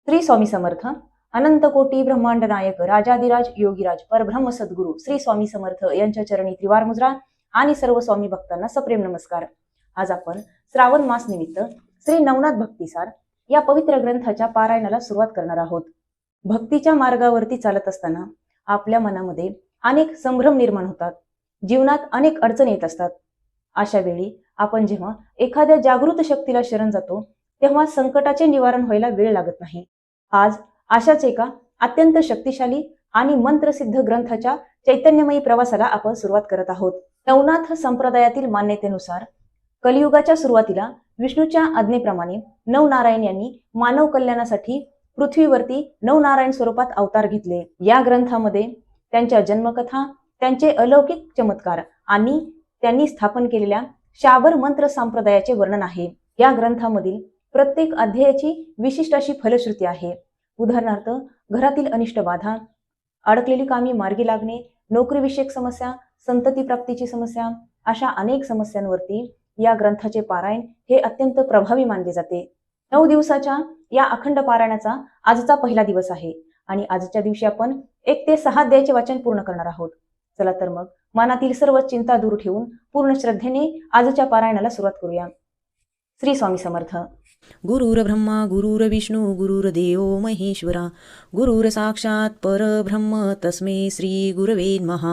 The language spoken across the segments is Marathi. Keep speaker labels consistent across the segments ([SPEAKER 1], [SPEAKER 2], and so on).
[SPEAKER 1] श्री स्वामी समर्थ. अनंत कोटी ब्रह्मांड नायक राजाधिराज योगीराज परब्रह्म सद्गुरू श्री स्वामी समर्थ यांच्या चरणी त्रिवार मुद्रा आणि सर्व स्वामी भक्तांना सप्रेम नमस्कार. आज आपण श्रावण मास निमित्त श्री नवनाथ भक्तिसार या पवित्र ग्रंथाच्या पारायणाला सुरुवात करणार आहोत. भक्तीच्या मार्गावरती चालत असताना आपल्या मनामध्ये अनेक संभ्रम निर्माण होतात. जीवनात अनेक अडचणी येत असतात. अशा वेळी आपण जेव्हा एखाद्या जागृत शक्तीला शरण जातो तेव्हा संकटाचे निवारण व्हायला वेळ लागत नाही. आज अशाच एका अत्यंत शक्तिशाली आणि मंत्रसिद्ध ग्रंथाच्या चैतन्यमयी प्रवासाला आपण सुरुवात करत आहोत. नवनाथ संप्रदायातील मान्यतेनुसार कलियुगाच्या सुरुवातीला विष्णूच्या आज्ञेप्रमाणे नवनारायण यांनी मानव कल्याणासाठी पृथ्वीवरती नवनारायण स्वरूपात अवतार घेतले. या ग्रंथामध्ये त्यांच्या जन्मकथा, त्यांचे अलौकिक चमत्कार आणि त्यांनी स्थापन केलेल्या शाबर मंत्र संप्रदायाचे वर्णन आहे. या ग्रंथामधील प्रत्येक अध्यायाची विशिष्ट अशी फलश्रुती आहे. उदाहरणार्थ, घरातील अनिष्ट बाधा, अडकलेली कामी मार्गी लागणे, नोकरीविषयक समस्या, संतती प्राप्तीची समस्या, अशा अनेक समस्यांवरती या ग्रंथाचे पारायण हे अत्यंत प्रभावी मानले जाते. 9 दिवसाच्या या अखंड पारायणाचा आजचा पहिला दिवस आहे आणि आजच्या दिवशी आपण 1 ते 6 अध्यायाचे वाचन पूर्ण करणार आहोत. चला तर मग मनातील सर्व चिंता दूर ठेवून पूर्ण श्रद्धेने आजच्या पारायणाला सुरुवात करूया. श्री स्वामी समर्थ.
[SPEAKER 2] गुरुर ब्रह्मा गुरुर्विष्णू गुरुर्देवो महेश्वरा गुरुर साक्षात परब्रह्म तस्मै श्री गुरवे नमः.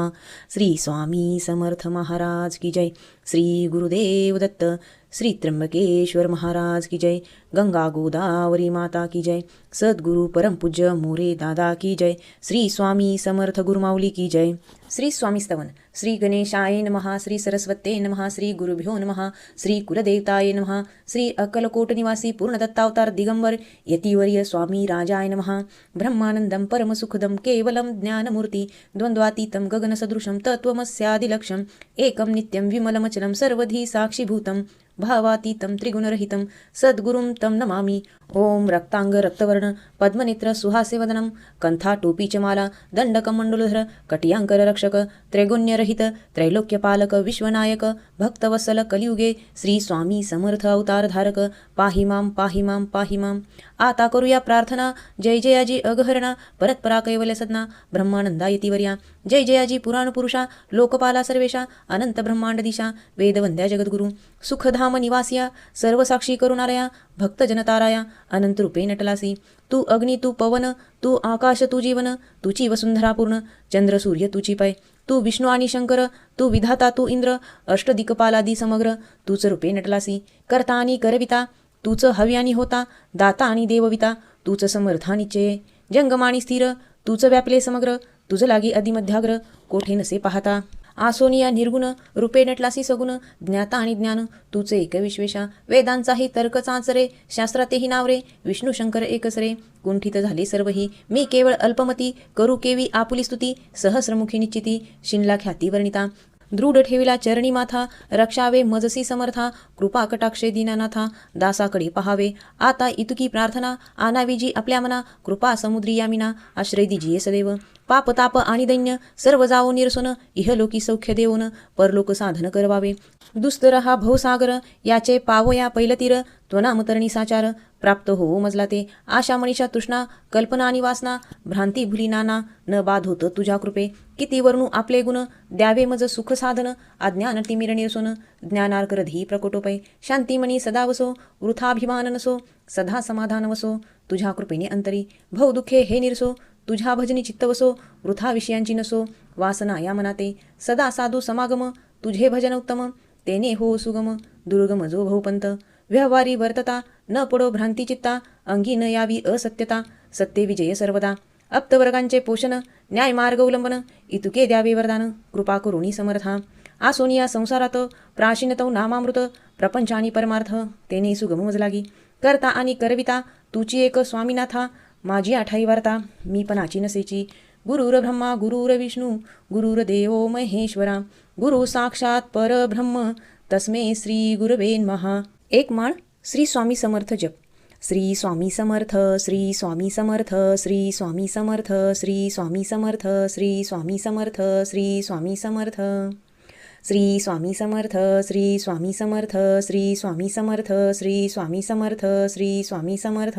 [SPEAKER 2] श्री स्वामी समर्थ महाराज की जय. श्री गुरुदेव दत्त. श्री त्र्यंबकेश्वर महाराज की जय. गंगा गोदावरी माता की जय. सद्गुरु परम पूज्य मोरे दादा की जय. श्री स्वामी समर्थ गुरुमाऊली की जय. श्री स्वामी स्तवन. श्री गणेशाय नमः. श्री सरस्वते नमः. श्री गुरुभ्यो नमः. श्री कुलदेवताय नमः. श्री अक्कलकोट निवासी पूर्ण दत्तावतार दिगंबर यतिवर्य स्वामी राजाय नमः. ब्रह्मानंदम परमसुखदम केवलम ज्ञानमूर्ती द्वंद्वातीतं गगनसदृशं तत्त्वमस्यादिलक्ष्यम् एकं नित्यं विमलमचलं सर्वधी साक्षीभूतं भावातीतं त्रिगुणरहितं सद्गुरुं तं नमामि. ओम रक्तांग रक्तवर्ण पद्मनेत्र सुहासे वदनं कंथा टोपी च माला दंडकमंडलधर कटियांकर रक्षक त्रैगुण्यरहित त्रैलोक्यपालक विश्वनायक भक्तवत्सल कलियुगे श्री स्वामी समर्थ अवतार धारक पाहि मां पाहि मां पाहि मां. आता करूया प्रार्थना. जय जयाजी अगहरणा परतपरा कैवल्य सदना ब्रह्मानंदा यतिवर्या. जय जयाजी पुराण पुरुषा लोकपाला सर्वेशा अनंत ब्रह्मांड दिशा वेदवंद्या जगद्गुरु सुखधाम निवासिया सर्वसाक्षी करुणारया भक्त जनताराया अनंत रूपे नटलासी. तू अग्नी तू पवन तू आकाश तू जीवन तुची वसुंधरा पूर्ण चंद्र सूर्य तुची पाय. तू विष्णू आणि शंकर तू विधाता तू इंद्र अष्टदिक्पालादी समग्र तूच रूपे नटलासी. करता आणि करविता तूच हवी आणि होता दाता आणि देवविता तूच समर्थानीचे जंगमाणी स्थिर तूच व्यापले समग्र तुझ लागी अधिमध्याग्र कोठे नसे पाहता. आसोनिया निर्गुण रूपे नटलासी सगुण ज्ञाता आणि ज्ञान तुचे एक विश्वेशा वेदांचाही तर्क चाचरे शास्त्रातेही नावरे विष्णू शंकर एकच रे. कुंठित झाले सर्वही मी केवळ अल्पमती करू केवी आपुली स्तुती सहस्रमुखी निश्चिती शिनला ख्याती वर्णिता. दृढ ठेविला चरणी माथा रक्षावे मजसी समर्था कृपा कटाक्षे दीनानाथा दासाकडे पहावे आता इतुकी प्रार्थना आनावी जी आपल्या मना कृपा समुद्री यामिना आश्रय दिजिये सदैव. पाप ताप आणि दैन्य सर्व जावो निरसन इहलोकी सौख्य देऊन परलोक साधन करवावे. दुस्तर हा भवसागर याचे पावया पैलतीर त्वनामतरणी साचार प्राप्त हो मजला ते. आशा मनीषा तृष्णा कल्पना आणि वासना भ्रांती भुली नाना न बाध होत तुझ्या कृपे. किती वर्णू आपले गुण द्यावे मज सुख साधन अज्ञान तिमिर निरसोन ज्ञानार्करधी प्रकोटोपै. शांतिमणी सदा वसो वृथाभिमान नसो सदा समाधान वसो तुझ्या कृपेने अंतरी. भव दुःखे हे निरसो तुझ्या भजनी चित्त वसो वृथा विषयांची नसो वासना या मनाते. सदा साधू समागम तुझे भजन उत्तम तेने हो सुगम दुर्गम जो भवपंत. व्यवहारी वर्तता न पडो भ्रांती चित्ता अंगी न यावी असत्यता सत्य विजय सर्वदा. अप्तवर्गांचे पोषण न्याय मार्ग उल्लंबन इतुके द्यावे वरदान कृपा करुणी समर्था. आसोनिया संसारात प्राचीनतौ नामामृत प्रपंच आणि परमार्थ तेने सुगम मजलागी. करता आणि करविता तुची एक स्वामीनाथा माझी आठाई वार्ता मी पणाची नसेची. गुरुर ब्रह्मा गुरुर्विष्णू गुरुर्देवो महेश्वरा गुरु साक्षात परब्रह्म तस्मै श्री गुरवे नमः. एक माळ श्री स्वामी समर्थ जप. श्री स्वामी समर्थ श्री स्वामी समर्थ श्री स्वामी समर्थ श्री स्वामी समर्थ श्री स्वामी समर्थ श्री स्वामी समर्थ श्री स्वामी समर्थ श्री स्वामी समर्थ श्री स्वामी समर्थ श्री स्वामी समर्थ श्री स्वामी समर्थ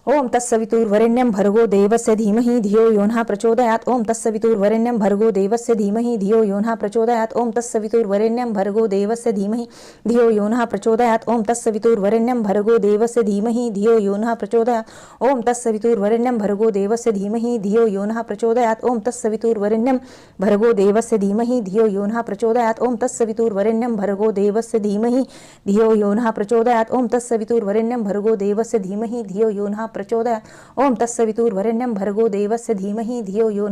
[SPEAKER 2] ओम तत्सवितुर्वरेण्यं भर्गो देवस्य धीमहि धियो यो नः प्रचोदयात् ओम तत्सवितुर्वरेण्यं भर्गो देवस्य धीमहि धियो यो नः प्रचोदयात् ओम तत्सवितुर्वरेण्यं भर्गो देवस्य धीमहि धियो यो नः प्रचोदयात् ओम तत्सवितुर्वरेण्यं भर्गो देवस्य धीमहि धियो यो नः प्रचोदयात् ओम तत्सवितुर्वरेण्यं भर्गो देवस्य धीमहि धियो यो नः प्रचोदयात् ओम तत्सवितुर्वरेण्यं भर्गो देवस्य धीमहि धियो यो नः प्रचोदयात् ओम तत्सवितुर्वरेण्यं भर्गो देवस्य धीमहि धियो यो नः प्रचोदयात् ओम तत्सवितुर्वरेण्यं भर्गो देवस्य धीमहि धियो यो नः प्रचोदयात् ओम तत्सवितुर्वरेण्यं भर्गो देवस्य धीमहि धियो यो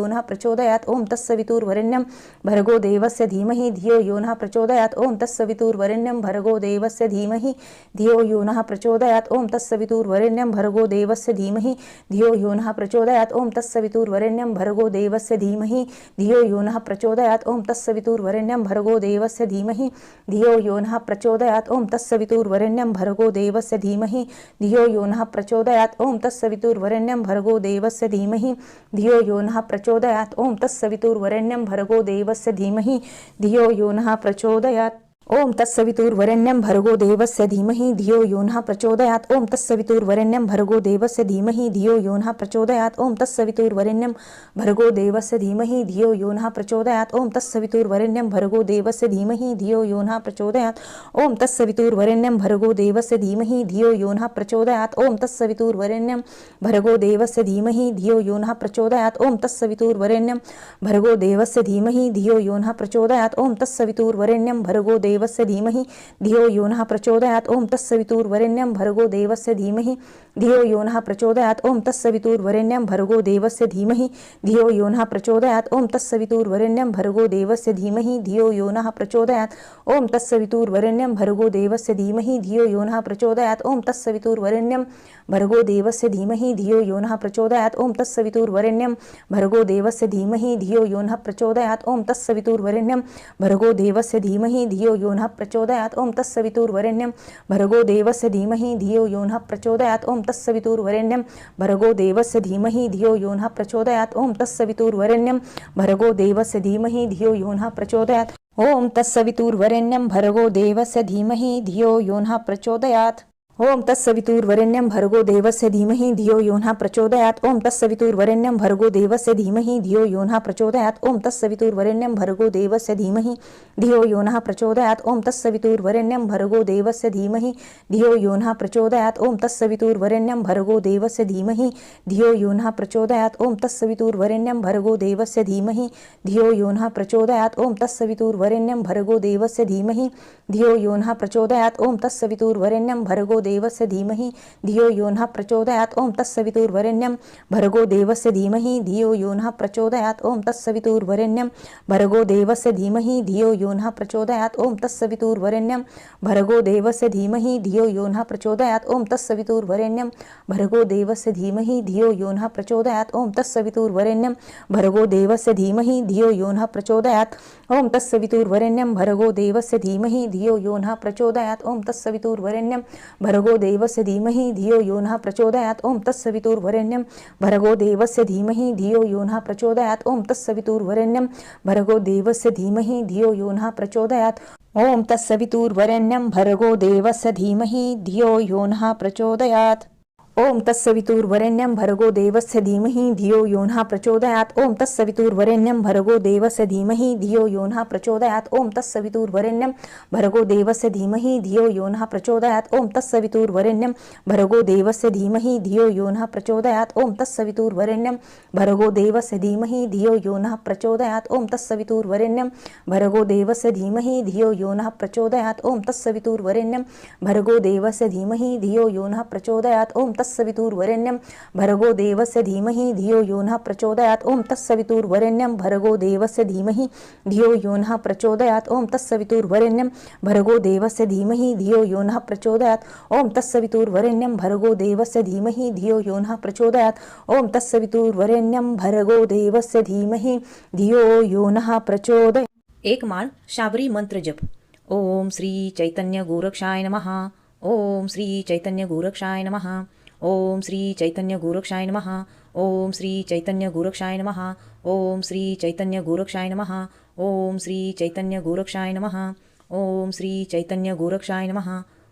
[SPEAKER 2] नः प्रचोदयात् ओम तत्सवितुर्वरेण्यं भर्गो देवस्य धीमहि धियो यो नः प्रचोदयात् ओम तत्सवितुर्वरेण्यं भर्गो देवस्य धीमहि धियो यो नः प्रचोदयात् ओम तत्सवितुर्वरेण्यं भर्गो देवस्य धीमहि धियो यो नः प्रचोदयात् ओम तत्सवितुर्वरेण्यं भर्गो देवस्य धीमहि धियो यो नः प्रचोदयात् ओम तत्सवितुर्वरेण्यं भर्गो देवस्य धीमहि धियो यो नः प्रचोदयात् ओम तत्सवितुर्वरेण्यं भर्गो देवस्य धीमहि धियो यो नः प्रचोदयात् ओम तत्सवितुर्वरेण्यं भर्गो देवस्य धीमहि धियो यो नः प्रचोदयात् ओम तत्सवितुर्वरेण्यं भर्गो देवस्य धीमहि धियो यो नः प्रचोदयात् ओम तत्सवितुर्वरेण्यं भर्गो देवस्य धीमहि धियो यो नः प्रचोदयात् ओम तत्सवितुर्वरेण्यं भर्गो देवस्य धीमहि धियो यो नः प्रचोदयात् ओम तत्सवितुर्वरेण्यं भर्गो देवस्य धीमहि धियो यो नः प्रचोदयात् ओम तत्सवितुर्वरेण्यं भर्गो देवस्य धीमहि धियो यो नः प्रचोदयात् ओम तत्सवितुर्वरेण्यं भर्गो देवस्य धीमहि धियो यो नः प्रचोदयात् ओम तत्सवितुर्वरेण्यं भर्गो देवस्य धीमहि धियो यो नः प्रचोदयात् ओम तत्सवितुर्वरेण्यं भर्गो देवस्य धीमहि धियो यो नः प्रचोदयात् ओम तत्सवितुर्वरेण्यं भर्गो देवस्य धीमहि धियो यो नः प्रचोदयात् ओम तत्सवितुर्वरेण्यं भर्गो देवस्य धीमहि धियो यो नः प्रचोदयात् ओम तत्सवितुर्वरेण्यं भर्गो देवस्य धीमहि धियो यो नः प्रचोदयात् ओम तत्सवितुर्वरेण्यं भर्गो देवस्य धीमहि धियो यो नः प्रचोदयात् ओम तत्सवितुर्वरेण्यं भर्गो देवस्य धीमहि धियो यो नः प्रचोदयात् ओम तत्सवितुर्वरेण्यं भर्गो देवस्य धीमहि धियो यो नः प्रचोदयात् ओम तत्सवितुर्वरेण्यं भर्गो देवस्य धीमहि धियो यो नः प्रचोदयात् ओम तत्सवितुर्वरेण्यं भर्गो देवस्य धीमहि धियो यो नः प्रचोदयात् ओम तत्सवितुर्वरेण्यं भर्गो देवस्य धीमहि धियो यो नः प्रचोदयात् ओम तत्सवितुर्वरेण्यं भर्गो देवस्य धीमहि धियो यो नः प्रचोदयात् ओम तत्सवितुर्वरेण्यं भर्गो देवस्य धीमहि धियो यो नः प्रचोदयात् ओम तत्सवितुर्वरेण्यं भर्गो देवस्य धीमहि धियो यो नः प्रचोदयात् ओम तत्सवितुर्वरेण्यं भर्गो देवस्य धीमहि धियो यो नः प्रचोदयात् ओम तत्सवितुर्वरेण्यं भर्गो देवस्य धीमहि धियो यो नः प्रचोदयात् ओम तत्सवितुर्वरेण्यं भर्गो देवस्य धीमहि धियो यो नः प्रचोदयात् ओम तत्सवितुर्वरेण्यं भर्गो देवस्य धीमहि धियो यो नः प्रचोदयात् ओम तत्सवितुर्वरेण्यं भर्गो देवस्य धीमहि धियो यो नः प्रचोदयात् ओम तत्सवितुर्वरेण्यं भर्गो देवस्य धीमहि धियो यो नः प्रचोदयात् ओम तत्सवितुर्वरेण्यं भर्गो देवस्य धीमहि धियो यो नः प्रचोदयात् ओम तत्सवितुर्वरेण्यं भर्गो देवस्य धीमहि धियो यो नः प्रचोदयात् ओम तत्सवितुर्वरेण्यं भर्गो देवस्य धीमहि धियो यो नः प्रचोदयात् ओम तत्सवितुर्वरेण्यं भर्गो देवस्य धीमहि धियो यो नः प्रचोदयात् ओम तत्सवितुर्वरेण्यं भर्गो देवस्य धीमहि धियो यो नः प्रचोदयात् ओम तत्सवितुर्वरेण्यं भर्गो देवस्य धीमहि धियो यो नः प्रचोदयात् ओम तत्सवितुर्वरेण्यं भर्गो देवस्य धीमहि धियो यो नः प्रचोदयात् ओम तत्सवितुर्वरेण्यं भर्गो देवस्य धीमहि धियो यो नः प्रचोदयात् ओम तत्सवितुर्वरेण्यं भर्गो देवस्य धीमहि धियो यो नः प्रचोदयात् ओम तत्सवितुर्वरेण्यं भर्गो देवस्य धीमहि धियो यो नः प्रचोदयात् ओम तत्सवितुर्वरेण्यं भर्गो देवस्य धीमहि धियो यो नः प्रचोदयात् ओम तत्सवितुर्वरेण्यं भर्गो देवस्य धीमहि धियो यो नः प्रचोदयात् ओम तत्सवितुर्वरेण्यं भर्गो देवस्य धीमहि धियो यो नः प्रचोदयात् ओम तत्सवितुर्वरेण्यं भर्गो देवस्य धीमहि धियो यो नः प्रचोदयात् ओम तत्सवितुर्वरेण्यं भर्गो देवस्य धीमहि धियो यो नः प्रचोदयात् ओम तत्सवितुर्वरेण्यं भर्गो देवस्य धीमहि धियो यो नः प्रचोदयात् ओम तत्सवितुर्वरेण्यं भर्गो देवस्य धीमहि धियो यो नः प्रचोदयात् ओम तत्सवितुर्वरेण्यं भर्गो देवस्य धीमहि धियो यो नः प्रचोदयात् ओम तत्सवितुर्वरेण्यं भर्गो देवस्य धीमहि धियो यो नः प्रचोदयात् ओम तत्सवितुर्वरेण्यं भर्गो देवस्य धीमहि धियो यो नः प्रचोदयात् ओम तत्सवितुर्वरेण्यं भर्गो देवस्य धीमहि धियो यो नः प्रचोदयात् ओम तत्सवितुर्वरेण्यं भर्गो देवस्य धीमहि धियो यो नः प्रचोदयात् ओम तत्सवितुर्वरेण्यं भर्गो देवस्य धीमहि धियो यो नः प्रचोदयात् ओम तत्सवितुर्वरेण्यं भर्गो देवस्य धीमहि धियो यो नः प्रचोदयात् ओम तत्सवितुर्वरेण्यं भर्गो देवस्य धीमहि धियो यो नः प्रचोदयात्।
[SPEAKER 1] एक माळ शाबरी मंत्र जप। ओम श्री चैतन्य गोरक्षाय नमः। ओम श्री चैतन्य गोरक्षाय नमः। ओम श्री चैतन्य गोरक्षाय नमः। ओम श्री चैतन्य गोरक्षाय नमः। ओम श्री चैतन्य गोरक्षाय नमः। ओम श्री चैतन्य गोरक्षाय नमः। ओम श्री चैतन्य गोरक्षाय नमः।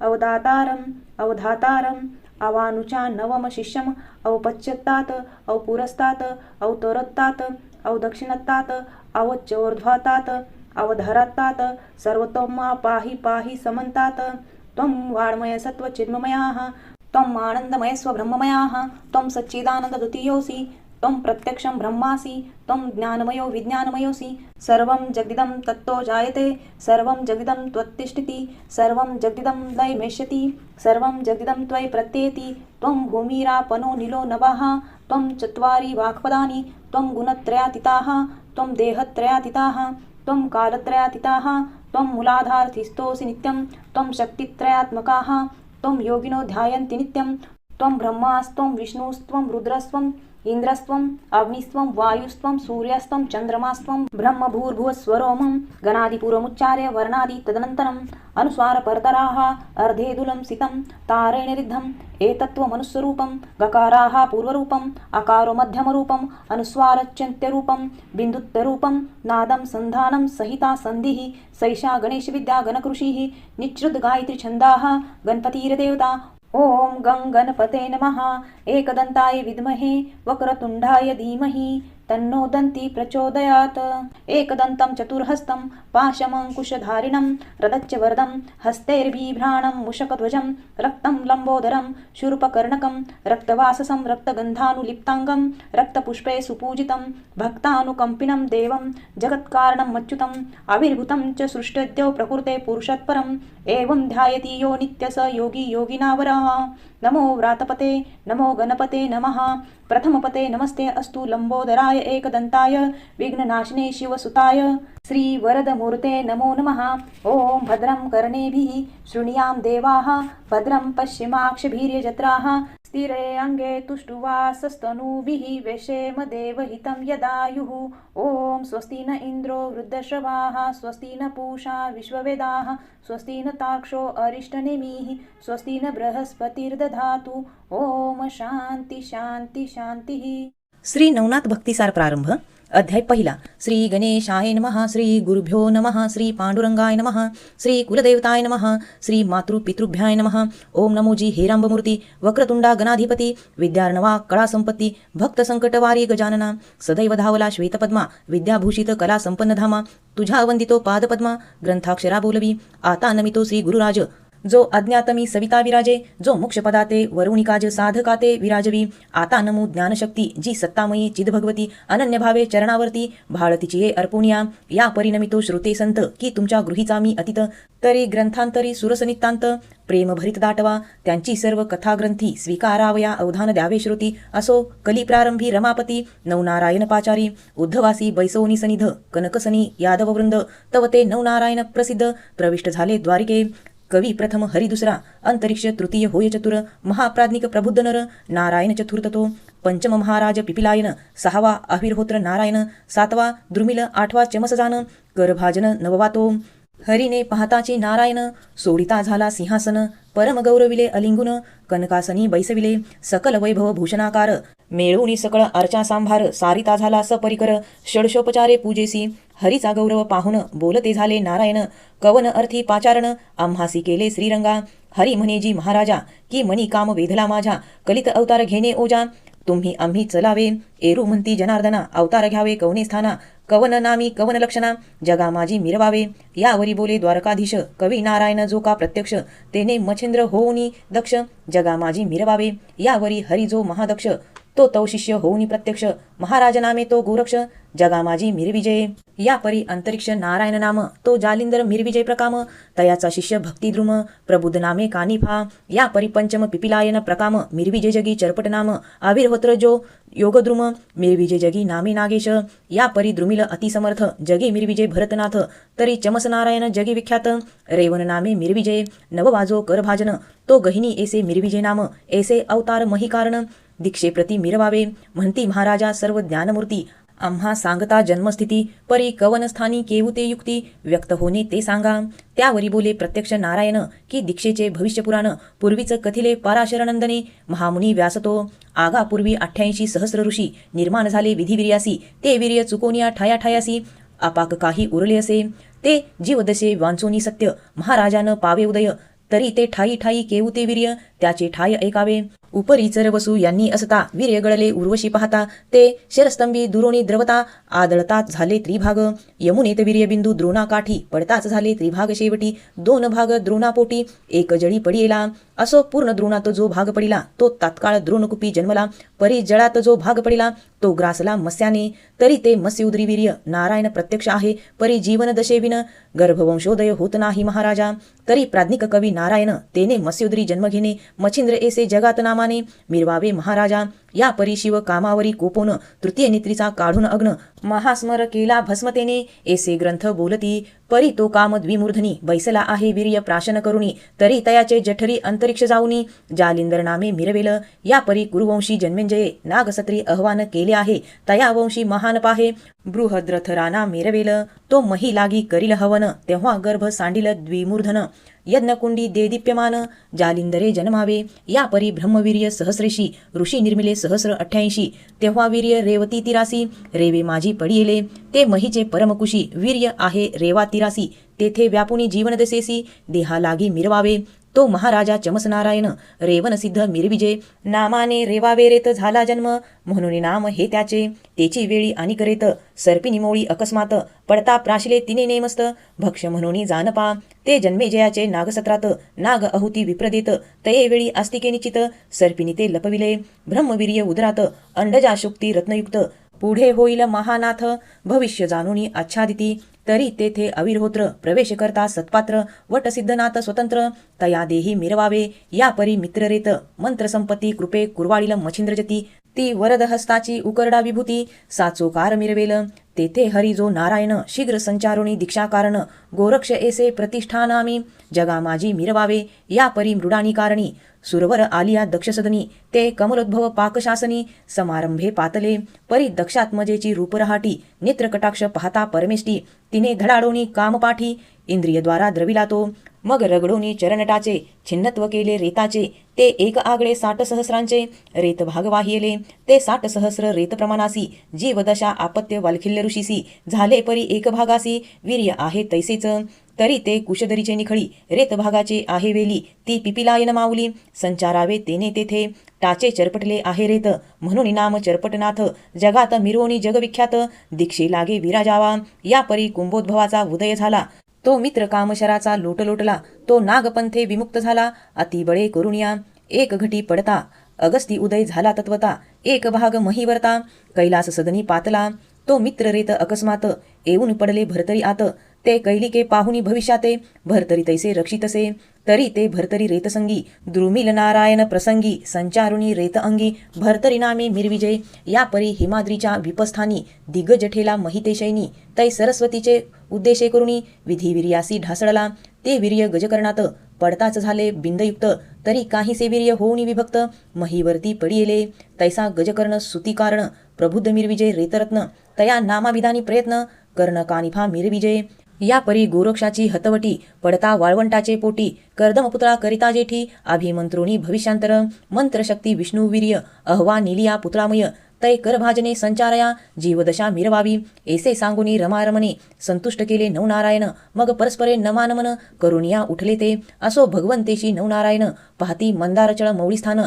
[SPEAKER 1] अवधातारम् अवानुचा नवम शिष्यम् अवपश्यत्तात अवपुरस्तात अवतोरत्तात अवदक्षिणत्तात अवच्चोर्ध्वातात अवधरात्तात सर्वतोमा पाहि पाहि समन्तात त्वं वाङ्मय सत्त्वचिन्मयाः त्वम् आनन्दमय स्वब्रह्ममयाः त्वं सच्चिदानन्दद्वितीयोऽसि त्वं प्रत्यक्षं ब्रह्मासि त्वं ज्ञानमयो विज्ञानमयोऽसि सर्वं जगदिदं तत्तो जायते सर्वं जगदिदं त्वत्तिष्ठति सर्वं जगदिदं लयमेष्यति सर्वं जगदिदं त्वयि प्रत्येति त्वं भूमिरापनो निलो नभः त्वं चत्वारि वाक्पदानि त्वं गुणत्रयातीताः त्वं देहत्रयातीताः त्वं कालत्रयातीताः त्वं मूलाधारस्थितोऽसि नित्यं त्वं शक्तित्रयात्मकाः त्वं योगिनो ध्यायन्ति नित्यं त्वं ब्रह्मास्त्वं विष्णुस्त्वं रुद्रस्त्वं इन्द्रस्त्वम् अग्निस्त्वं वायुस्त्वं सूर्यस्त्वं चन्द्रमास्त्वं ब्रह्म भूर्भुवस्वरोमं गणादिपूर्वमुच्चार्य वर्णादि तदनन्तरम् अनुस्वारपरतराः अर्धेदुलं सितं तारेण रिद्धम् एतत्त्वमनुस्वरूपं गकाराः पूर्वरूपम् अकारो मध्यमरूपम् अनुस्वारच्यन्त्यरूपं बिन्दुत्तरूपं नादं सन्धानं सहिता सन्धिः सैषा गणेशविद्या गणकृषिः निच्छ्रुतगायत्रीछन्दाः गणपतिर्देवता ॐ गं गणपते नमः एकदन्ताय विद्महे वक्रतुण्डाय धीमहि तन्नो दन्ती प्रचोदयात् एकदन्तं चतुर्हस्तं पाशमङ्कुशधारिणं रदच्च वरदं हस्तैर्बिभ्राणं मूषकध्वजं रक्तं लम्बोदरं शूर्पकर्णकं रक्तवाससं रक्तगन्धानुलिप्ताङ्गं रक्तपुष्पे सुपूजितं भक्तानुकम्पिनं देवं जगत्कारणं मच्युतम् आविर्भूतं च सृष्टद्यो प्रकृते पुरुषत्परम् एवं ध्यायति यो नित्य स योगी योगिनावरः नमो व्रातपते नमो गणपते नमः प्रथमपते नमस्ते अस्तु लंबोदराय एकदन्ताय विघ्ननाशिने शिवसुताय श्रीवरदमूर्ते नमो नमः ॐ भद्रं कर्णेभिः शृणुयां देवाः भद्रं पश्चिमाक्षभिर्यजत्राः स्थिरे अङ्गे तुष्टुवासस्तनूभिः वेशेम देवहितं यदायुः ॐ स्वस्ति न इन्द्रो वृद्धश्रवाः स्वस्ति न पूषा विश्ववेदाः स्वस्ति न ताक्षो अरिष्टनेमिः स्वस्ति न बृहस्पतिर्दधातु ॐ शांती शांती शांती।
[SPEAKER 2] श्री नवनाथ भक्तिसार प्रारंभ अध्याय पहिला। श्री गणेशाय नमः श्री गुरुभ्यो नमः श्री पांडुरंगाय नमः श्री कुलदेवताय नमः श्री मातृपितृभ्याय नमः ओम नमोजी हेरांबमूर्ती वक्रतुंडा गणाधिपती विद्यार्णवा कळा संपत्ती भक्त संकटवारी गजानना सदैव धावला श्वेतपद्मा विद्याभूषित कला संपन्नधामा तुझ्या वंदितो पादपद्मा ग्रंथाक्षरा बोलवी आता नमितो श्री गुरुराज जो अज्ञातमी सविता विराजे जो मोक्षपदाते वरुणिकाज साधकाते विराजवी आता नमो ज्ञानशक्ती जी सत्तामयी चिदभगवती अनन्यभावे चरणावरती भाळतीची अर्पुण्या या परिणमितो श्रुते संत की तुमच्या गृहीचा मी अतीत तरी ग्रंथांतरी सुरसनितांत प्रेमभरित दाटवा त्यांची सर्व कथाग्रंथी स्वीकारावया अवधान द्यावे श्रुती असो कली प्रारंभी रमापती नवनारायण पाचारी उद्धवासी बैसोनी सनिध कनकसनी यादववृंद तव ते नवनारायण प्रसिद्ध प्रविष्ट झाले द्वारिके कवी प्रथम हरी दुसरा अंतरिक्ष तृतीय होय चतुर महाप्राज्ञिक प्रबुद्ध नर नारायण चतुर्थ तो पंचम महाराज पिपिलायन सहावा आविर्होत्र नारायण सातवा द्रुमिल आठवा चमसजान करभाजन नववा तो हरीने पाहताचे नारायण सोडिता झाला सिंहासन परम गौरविले अलिंगुन कनकासनी बैसविले सकल वैभव भूषणाकार मेळवणी सकळ अर्चा सांभार सारिता झाला सपरिकर षडशोपचारे पूजेसी हरीचा गौरव पाहुन बोलते झाले नारायण कवन अर्थी पाचारण आम्हासी केले श्रीरंगा हरी म्हणेजी महाराजा की मनी काम वेधला माझ्या कलित अवतार घेणे ओजा तुम्ही आम्ही चलावे एरू म्हणती जनार्दना अवतार घ्यावे कवने स्थाना कवन नामी कवन लक्षणा जगा माझी मिरवावे यावरी बोले द्वारकाधीश कवी नारायण जो का प्रत्यक्ष तेने मच्छिंद्र होऊनी दक्ष जगा माझी मिरवावे यावरी हरी जो महादक्ष तो तव शिष्य होऊनी प्रत्यक्ष महाराज नामे तो गोरक्ष जगा माझी मिरविजय या परी अंतरिक्ष नारायण नाम तो जालिंदर मिरविजय प्रकाम तयाचा शिष्य भक्तिद्रुम प्रबुद्ध नामे कानिफा या परी पंचम पिपिलायन प्रकाम मिरविजय जगी चरपट नाम आविर्होत्र जो योगद्रुम मिरविजय जगी नामे नागेश या परी द्रुमिल अतिसमर्थ जगी मिरविजय भरतनाथ तरी चमस नारायण जगी विख्यात रेवन नामे मिरविजय नववाजो करभाजन तो गहिनी ऐसे मिरविजय नाम ऐसे अवतार महिकारण दीक्षे प्रति मिरवावे म्हणती महाराजा सर्व ज्ञानमूर्ती आम्हा सांगता जन्मस्थिती परी कवनस्थानी केवुते युक्ती व्यक्त होणे ते सांगा त्यावरी बोले प्रत्यक्ष नारायण की दीक्षेचे भविष्यपुराण पूर्वीच कथिले पराशरनंदने महामुनी व्यासतो आगापूर्वी 88 सहस्र ऋषी निर्माण झाले विधिवीर्यासी ते वीर्य चुकोनिया ठाया ठायासी अपाक काही उरले असे ते जीवदशे वांचोनी सत्य महाराजानं पावे उदय तरी ते ठाई ठाई केवते वीर्य त्याचे ठाय ऐकावे. उपरी चरवसू यांनी असता वीर्य गळले उर्वशी पाहता ते शरस्तंभी दुरोणी द्रवता आदळताच झाले त्रिभाग. यमुनेत वीर्यबिंदू द्रोणाकाठी पडताच झाले त्रिभाग. शेवटी दोन भाग द्रोणापोटी एक जळी पडिला. असो पूर्ण द्रोणात जो भाग पडिला तो तात्काळ द्रोणकुपी जन्मला. परी जळात जो भाग पडिला तो ग्रासला मत्स्याने. तरी ते मत्स्योदरी वीर्य नारायण प्रत्यक्ष आहे. परी जीवन दशेविन गर्भवंशोदय होत नाही महाराजा. तरी प्राज्ञिक कवी नारायण तेने मत्स्योदरी जन्म घेणे मच्छिंद्र ऐसे जगात नामाने मिरवावे महाराजा. या परी शिव कामावरी कोपोन तृतीय नेत्रीचा काढून अग्न महास्मर केला भस्मतेने ऐसे ग्रंथ बोलती. परी तो काम द्विमूर्धनी बैसला आहे वीर्य प्राशन करुणी. तरी तयाचे जठरी अंतरिक्ष जाऊनी जालिंदर नामे मिरवेल. या परी कुरुवंशी जन्मेंजये नागसत्री आव्हान केले आहे. तया वंशी महान पाहे बृहद्रथराना मिरवेल. तो मही लागी करील हवन तेव्हा गर्भ सांडिल द्विमूर्धन. यज्ञकुंडी देदीप्यमान जालिंदरे जन्मावे. या परी ब्रह्मवीर्य सहस्रेशी ऋषी निर्मिले सहस्र 88. तेव्हा वीर्य रेवती तिरासी रेवे माझी पडिले. ते महीचे परमकुशी वीर्य आहे रेवा तिरासी. तेथे व्यापुनी जीवन दसेसी देहा लागी मिरवावे. तो महाराजा चमस नारायण रेवन सिद्ध मिरविजे. नामाने रेवावेरेत झाला जन्म म्हणून नाम हे त्याचे. तेची वेळी आणि करेत सर्पिनी मोळी अकस्मात पडता प्राशिले तिने नेमस्त भक्ष म्हणून जानपा. ते जन्मे जयाचे नागसत्रात नाग आहुती विप्रदेत. तये वेळी आस्तिके निश्चित सर्पिनी ते लपविले. ब्रह्मवीर्य उदरात अंडजा शुक्ती रत्नयुक्त पुढे होईल महानाथ भविष्य जाणूनी आच्छादिती. तरी तेथे अविरहोत्र प्रवेश करता सत्पात्र वटसिद्धनाथ स्वतंत्र तया देही मिरवावे. या परी मित्ररेत मंत्रसंपत्ती कृपे कुरवाळील मच्छिंद्रजती. ती वरद हस्ताची उकरडा विभूती साचोकार मिरवेल. तेथे हरी जो नारायण शीघ्र संचारुणी दीक्षा कारण गोरक्ष ऐसे प्रतिष्ठानामी जगा माझी मिरवावे. या परी मृडानी कारणी सुरवर आलिया दक्ष सदनी ते कमलोद्भव पाकशासनी समारंभे पातले. परी दक्षात्मजेची रूपरहाटी नेत्रकटाक्ष पाहता परमेष्टी तिने धडाडोनी कामपाठी इंद्रियद्वारा द्रविला तो. मग रगडोनी चरणटाचे छिन्नत्व केले रेताचे. ते एक आगळे 60 सहस्रांचे रेत भाग वाहिले. ते 60 सहस्र रेत प्रमाणासी जीवदशा आपत्य वालखिल्य ऋषीसी झाले परी एक भागासी वीर्य आहे तैसेच. तरी ते कुशदरीचे निखळी रेत भागाचे आहे वेली ती पिपिलायन माऊली संचारावे तेने तेथे. टाचे चरपटले आहे रेत म्हणून नाम चरपटनाथ जगात मिरवणी जगविख्यात दीक्षे लागे विराजावा. या परी कुंभोद्भवाचा उदय झाला तो मित्र कामशराचा लोटलोटला. तो नागपंथे विमुक्त झाला अतिबळे करुणिया. एक घटी पडता अगस्ती उदय झाला तत्वता. एक भाग महीवरता कैलास सदनी पातला. तो मित्र रेत अकस्मात येऊन पडले भरतरी आत. ते कैलिके पाहुनी भविष्याते भरतरी तैसे रक्षितसे. तरी ते भरतरी रेतसंगी द्रुमिल नारायण प्रसंगी संचारुणी रेत अंगी भरतरी नामे मिरविजय. या परी हिमाद्रीच्या विपस्थानी दिग्गजठेला महितेशैनी तै सरस्वतीचे उद्देशे करुणी विधिवीर्यासी ढासळला. ते वीर्य गजकर्णात पडताच झाले बिंदयुक्त. तरी काहीसे वीर्य होऊनी विभक्त महीवरती पडिले. तैसा गजकर्ण सुतिकारण प्रबुद्ध मिरविजय रेतरत्न तया नामाविधानी प्रयत्न कर्ण कानिफा मिरविजय. या परी गोरक्षाची हतवटी पडता वाळवंटाचे पोटी कर्दमपुत्रा करिता जेठी अभिमंत्रोनी भविष्यांतर. मंत्रशक्ती विष्णुवीर्य अहवा निलिया पुत्रामय तै करभाजने संचारया जीवदशा मिरवावी. ऐसे सांगुनी रमारमणे संतुष्ट केले नवनारायण. मग परस्परे नमानमन करुनिया उठले ते. असो भगवंतेशी नवनारायण पाहती मंदारचळ मौळीस्थान.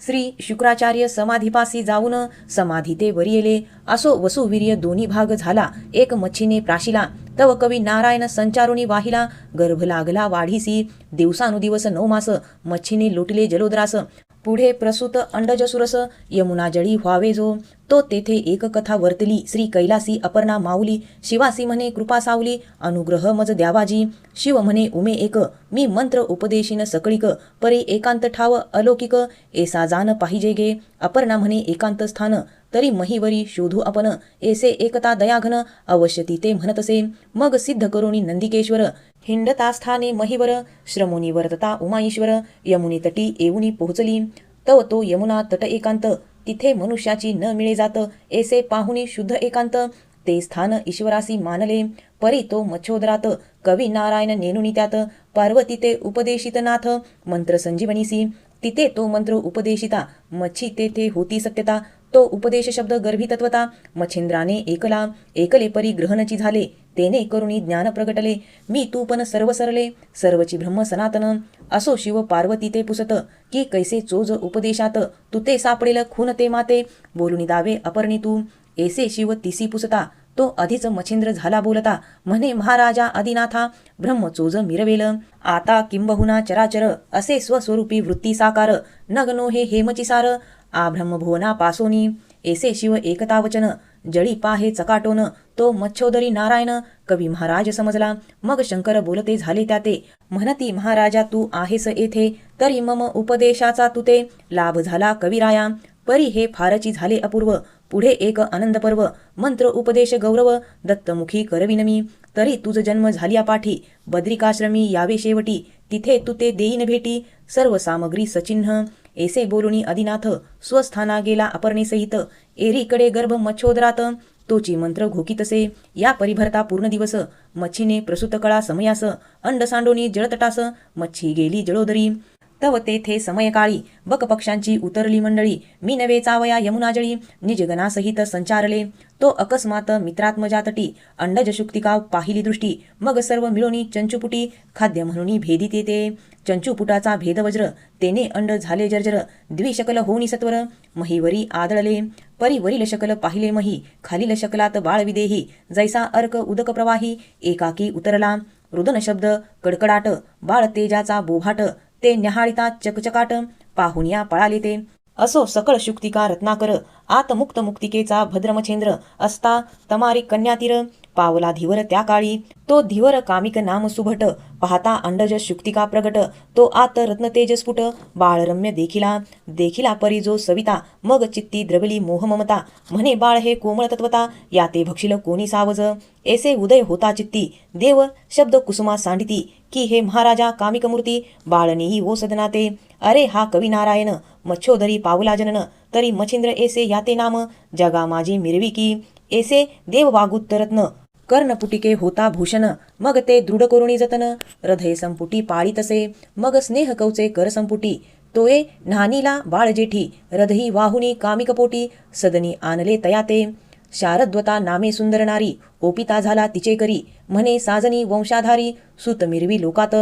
[SPEAKER 2] श्री शुक्राचार्य समाधीपासी जाऊन समाधी ते वरियेले. असो वसुवीर्य दोन्ही भाग झाला एक मच्छीने प्राशिला. तव कवी नारायण संचारुणी वाहिला गर्भ लागला वाढीसी. दिवसानुदिवस 9 मास मच्छीने लोटले जलोदरास. पुढे प्रसूत अंडजसुरस यमुना जळी व्हावे जो. तो तेथे एक कथा वर्तली श्री कैलासी अपर्णा माऊली. शिवासी म्हणे कृपा सावली अनुग्रह मज द्यावाजी. शिव म्हणे उमे एक मी मंत्र उपदेशीन सकळिक. परी एकांत ठाव अलौकिक ऐसा जान पाहिजे गे. अपर्णा म्हणे एकांत स्थान तरी महीवरी शोधू आपण. ऐसे एकता दयाघन अवश्य ती ते म्हणतसे. मग सिद्ध करुणी नंदिकेश्वर हिंडता स्थाने महीवर. श्रमोनी वर्तता उमाईश्वर यमुनी तटी येऊनी पोहोचली. तव तो यमुना तट एकांत तिथे मनुष्याची न मिळे जात. ऐसे पाहुनी शुद्ध एकांत ते स्थान ईश्वरासी मानले. परी तो मच्छोदरात कवी नारायण नेनुनी त्यात. पार्वती ते उपदेशित नाथ मंत्र संजीवनीसी. तिथे तो मंत्र उपदेशिता मच्छी तेथे होती सत्यता. तो उपदेश शब्द गर्भी तत्वता मच्छिंद्राने एकला एकले परी ग्रहणची झाले तेने करुणी ज्ञान प्रगटले मी तू पण सर्व सरले सर्वची ब्रह्म सनातन असो शिव पार्वती ते पुसत की कैसे चोज उपदेशात तू ते सापडेल खून ते माते बोलुनी दावे अपर्णी तू ऐसे शिव तिसी पुसता तो अधिच मच्छिंद्र झाला बोलता म्हणे महाराजा आदिनाथा ब्रह्म चोज मिरवेल आता किंबहुना चराचर असे स्वस्वरूपी वृत्ती साकार नगनो हे हेमचिसार आ ब्रह्मभुवना पासोनी ऐसे शिव एकता वचन जळी पाहे चकाटोन तो मच्छोदरी नारायण कवी महाराज समजला मग शंकर बोलते झाले त्याते म्हणती महाराजा तू आहेस येथे तरी मम उपदेशाचा तुते लाभ झाला कविराया परी हे फारची झाले अपूर्व पुढे एक आनंद पर्व मंत्र उपदेश गौरव दत्तमुखी करविनमी तरी तुझ जन्म झालिया पाठी बद्रिकाश्रमी यावे शेवटी तिथे तू ते देईन भेटी सर्व सामग्री सचिन्ह ऐसे बोलुनी आदिनाथ स्वस्थाना गेला अपर्णेसहित एरीकडे गर्भ मच्छोदरात तोची मंत्र घोकितसे या परिभरता पूर्ण दिवस मच्छीने प्रसूत कळा समयास अंड सांडोनी जळतटास मच्छी गेली जळोदरी तव तेथे समयकाळी बक पक्षांची उतरली मंडळी मी नवे चावया यमुनाजळी निजगणासहित संचारले तो अकस्मात मित्रात्मजातटी अंडज शुक्तिका पाहिली दृष्टी मग सर्व मिळोनी चंचुपुटी खाद्य म्हणून भेदित येते चंचुपुटाचा भेदवज्र तेने अंड झाले जर्जर द्विशकल होनी सत्वर महीवरी आदळले परिवरील शकल पाहिले मही खालील शकलात बाळविदेही जैसा अर्क उदक प्रवाही एकाकी उतरला रुदन शब्द कडकडाट बाळ तेजाचा बोभाट ते न्याहाळिता चकचकाट पाहुनिया पळाले ते असो सकळ शुक्तिका रत्नाकर आतमुक्त मुक्तिकेचा भद्रमछेंद्र असता तमारी कन्यातीर पावला धीवर त्या काळी तो धीवर कामिक नाम सुभट पाहता अंडज शुक्तिका प्रगट तो आत रत्न तेज स्फुट बाळरम्य देखिला परी जो सविता मग चित्ती द्रवली मोह ममता म्हणे बाळ हे कोमळ तत्वता या ते भक्षिल कोणी सावज ऐसे उदय होता चित्ती देव शब्द कुसुमा सांडिती की हे महाराजा कामिक मूर्ती बाळनेही ओ सदनाते अरे हा कवी नारायण मच्छोदरी पावला जनन तरी मच्छिंद्र ऐसे याते नाम जगा माझी मिरवी की ऐसे देव वागुत्तरत्न कर्णपुटिके होता भूषण मग ते दृढ करुणी जतन हृदय संपुटी पाळी तसे मग स्नेह कवचे कर संपुटी तोये न्हानीला बाळ जेठी हृदयी वाहुनी कामिकपोटी सदनी आणले तयाते शारद्वता नामे सुंदर नारी ओपिता झाला तिचे करी म्हणे साजनी वंशाधारी सुत मिरवी लोकात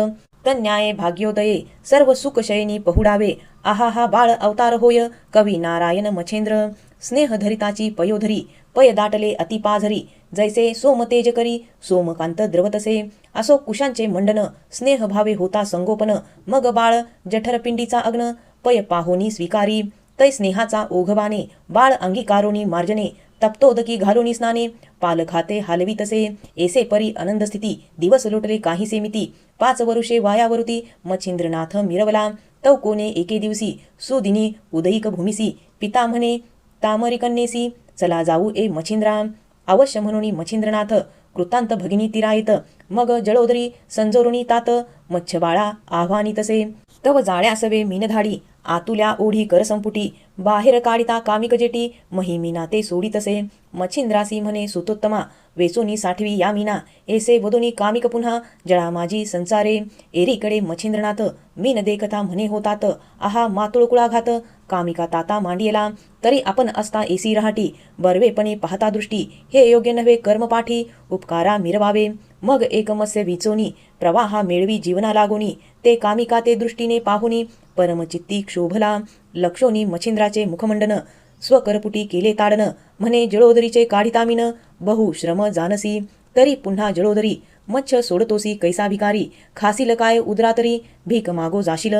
[SPEAKER 2] तन्याये भाग्योदये सर्व सुखशयनी पहुडावे आहा हा बाळ अवतार होय कवी नारायण मच्छेंद्र स्नेह धरिताची पयोधरी पय दाटले अतिपाझरी जैसे सोमतेज करी सोमकांत द्रवतसे असो कुशांचे मंडन स्नेह भावे होता संगोपन मग बाळ जठरपिंडीचा अग्न पय पाहोनी स्वीकारी तै स्नेहाचा ओघबाने बाळ अंगीकारोनी मार्जने तप्तोदकी घालोनी स्नाने पाल खाते हालवी तसे ऐसे परी आनंद स्थिती दिवस लोटले काही सेमिती 5 वरुषे वायावरुती मच्छिंद्रनाथ मिरवला तव कोणे एके दिवसी सुदिनी उदयिक भूमिसी पिता म्हणे तामरिकन्नेसी चला जाऊ ए मच्छिंद्रा अवश्य म्हणून मच्छिंद्रनाथ कृतांत भगिनी तिराईत मग जळोदरी संजोरुणी तात मच्छबाळा आव्हानी तसे तव जाळ्यासवे मीनधाडी आतुल्या ओढी करसंपुटी बाहेर काढिता कामिक जेटी महिमीना ते सोडितसे मच्छिंद्रासी म्हणे सुतोत्तमा वेचोनी साठवी या मीना ऐसे वदोनी कामिक पुन्हा जळा माझी संसारे एरीकडे मच्छिंद्रनाथ मीन देखता म्हणे होतात आहा मातुळकुळा घात कामिका ताता मांडियला तरी आपण असता एसी रहाटी बर्वेपणे पाहता दृष्टी हे योग्य नव्हे कर्मपाठी उपकारा मिरवावे मग एकमस्य विचोनी प्रवाहा मेळवी जीवना लागोनी ते कामिका ते दृष्टीने पाहुनी परमचित्ती क्षोभला लक्षोनी मच्छिंद्राचे मुखमंडन स्वकरपुटी केले ताडन म्हणे जळोदरीचे काढितामिन बहु श्रम जानसी तरी पुन्हा जळोदरी मच्छ सोडतोसी कैसा भिकारी खासील काय उदरा तरी भीक मागो जाशील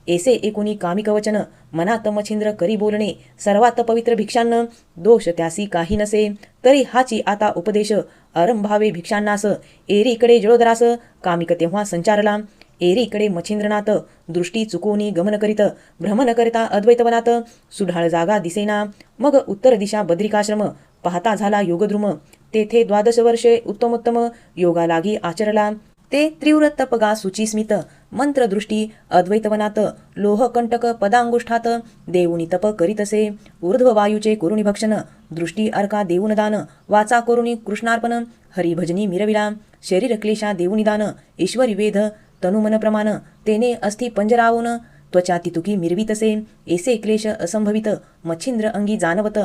[SPEAKER 2] ऐसे एकोणी कामिक वचन मनात मच्छिंद्र करी बोलणे सर्वात पवित्र भिक्षांन दोष त्यासी काही नसे तरी हाची आता उपदेश आरंभावे भिक्षांनास एरीकडे जळोदरास कामिक तेव्हा संचारला एरीकडे मच्छिंद्रनाथ दृष्टी चुकोनी गमन करीत भ्रमण करिता अद्वैतवनात सुढाळ जागा दिसेना मग उत्तर दिशा बद्रिकाश्रम पाहता झाला योगद्रुम तेथे 12 वर्षे उत्तमोत्तम योगा लागी आचरला ते तीव्र तपगा सुचिस्मित मंत्रदृष्टी अद्वैतवनात लोहकंटक पदांगुष्ठात देऊनी तप करीतसे ऊर्ध्व वायूचे करुणी भक्षण दृष्टी अर्का देऊन दान वाचा करुणी कृष्णार्पण हरिभजनी मिरविला शरीर क्लेशा देऊनी दान ईश्वरी वेध तनुमन प्रमाण तेने अस्थि पंजरावून त्वचा तितुकी मिरवितसे एसे क्लेश असंभवित मच्छिंद्र अंगी जाणवत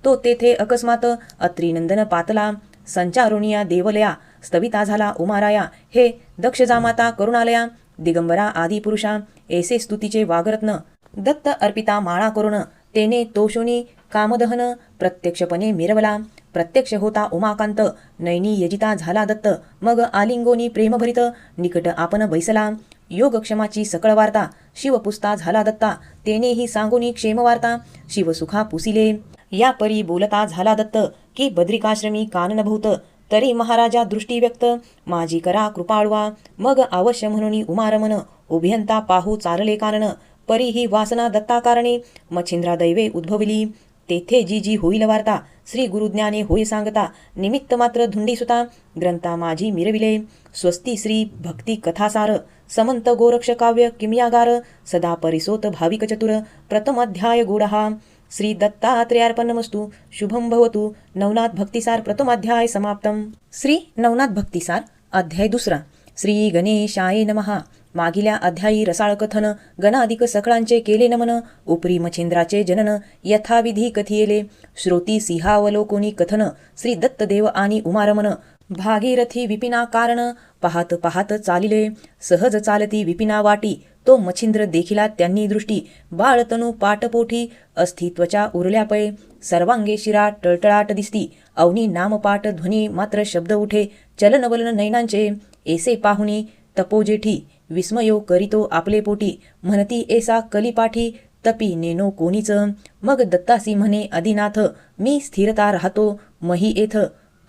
[SPEAKER 2] तो तेथे अकस्मात अत्रिनंदन पातला संचारुणिया देवलया स्तविता झाला उमाराया हे दक्ष जामाता करुणालया दिगंबरा आदी पुरुषा ऐसे स्तुतीचे वागरत्न दत्त अर्पिता माळा करुण तेने तोषुनी कामदहन प्रत्यक्षपणे मिरवला प्रत्यक्ष होता उमाकांत नैनी यजिता झाला दत्त मग आलिंगोनी प्रेमभरित निकट आपण बैसला योगक्षमाची सकळ वार्ता शिवपुस्ता झाला दत्ता तेनेही सांगोनी क्षेमवार्ता शिवसुखा पुसिले या परी बोलता झाला दत्त की बद्रिकाश्रमी कानन भूत तरी महाराजा दृष्टी व्यक्त माझी करा कृपाळवा मग अवश्य म्हणून उमारमन उभयंता पाहू चालले कानन परी ही वासना दत्ता कारणे मच्छिंद्रा दैवे उद्भवली तेथे जी जी होईल वार्ता श्री गुरुज्ञाने होय सांगता निमित्त मात्र धुंडी सुता ग्रंथा माझी मिरविले स्वस्ती श्री भक्ती कथासार समंत गोरक्ष काव्य किमयागार सदा परिसोत भाविक चतुर प्रथम अध्याय गूढहा श्री दत्तात्रेयार्पणमस्तु शुभम भवतु नवनाथ भक्तिसार प्रथमाध्याय समाप्तम श्री नवनाथ भक्तिसार अध्याय दुसरा श्री गणेशाय नमः मागिल्या अध्यायी रसाळ कथन गणाधिक सकळांचे केले नमन उपरी मच्छिंद्राचे जनन यथाविधी कथियेले श्रोती सिंहावलोकोनी कथन श्री दत्तदेव आणि उमारमन भागीरथी विपिना कारण पाहत पाहत चालिले सहज चालती विपिना वाटी तो मच्छिंद्र देखिला त्यांनी दृष्टी बाळतनु पाटपोठी अस्तित्वच्या उरल्या पै सर्वांगे शिरा टळटळाट दिसती अवनी नामपाठ ध्वनी मात्र शब्द उठे चलनवलन नैनांचे ऐसे पाहुनी तपोजेठी विस्मयो करीतो आपले पोटी म्हणती ऐसा कलिपाठी तपी नेनो कोणीच मग दत्तासी म्हणे आदिनाथ मी स्थिरता राहतो मही येथ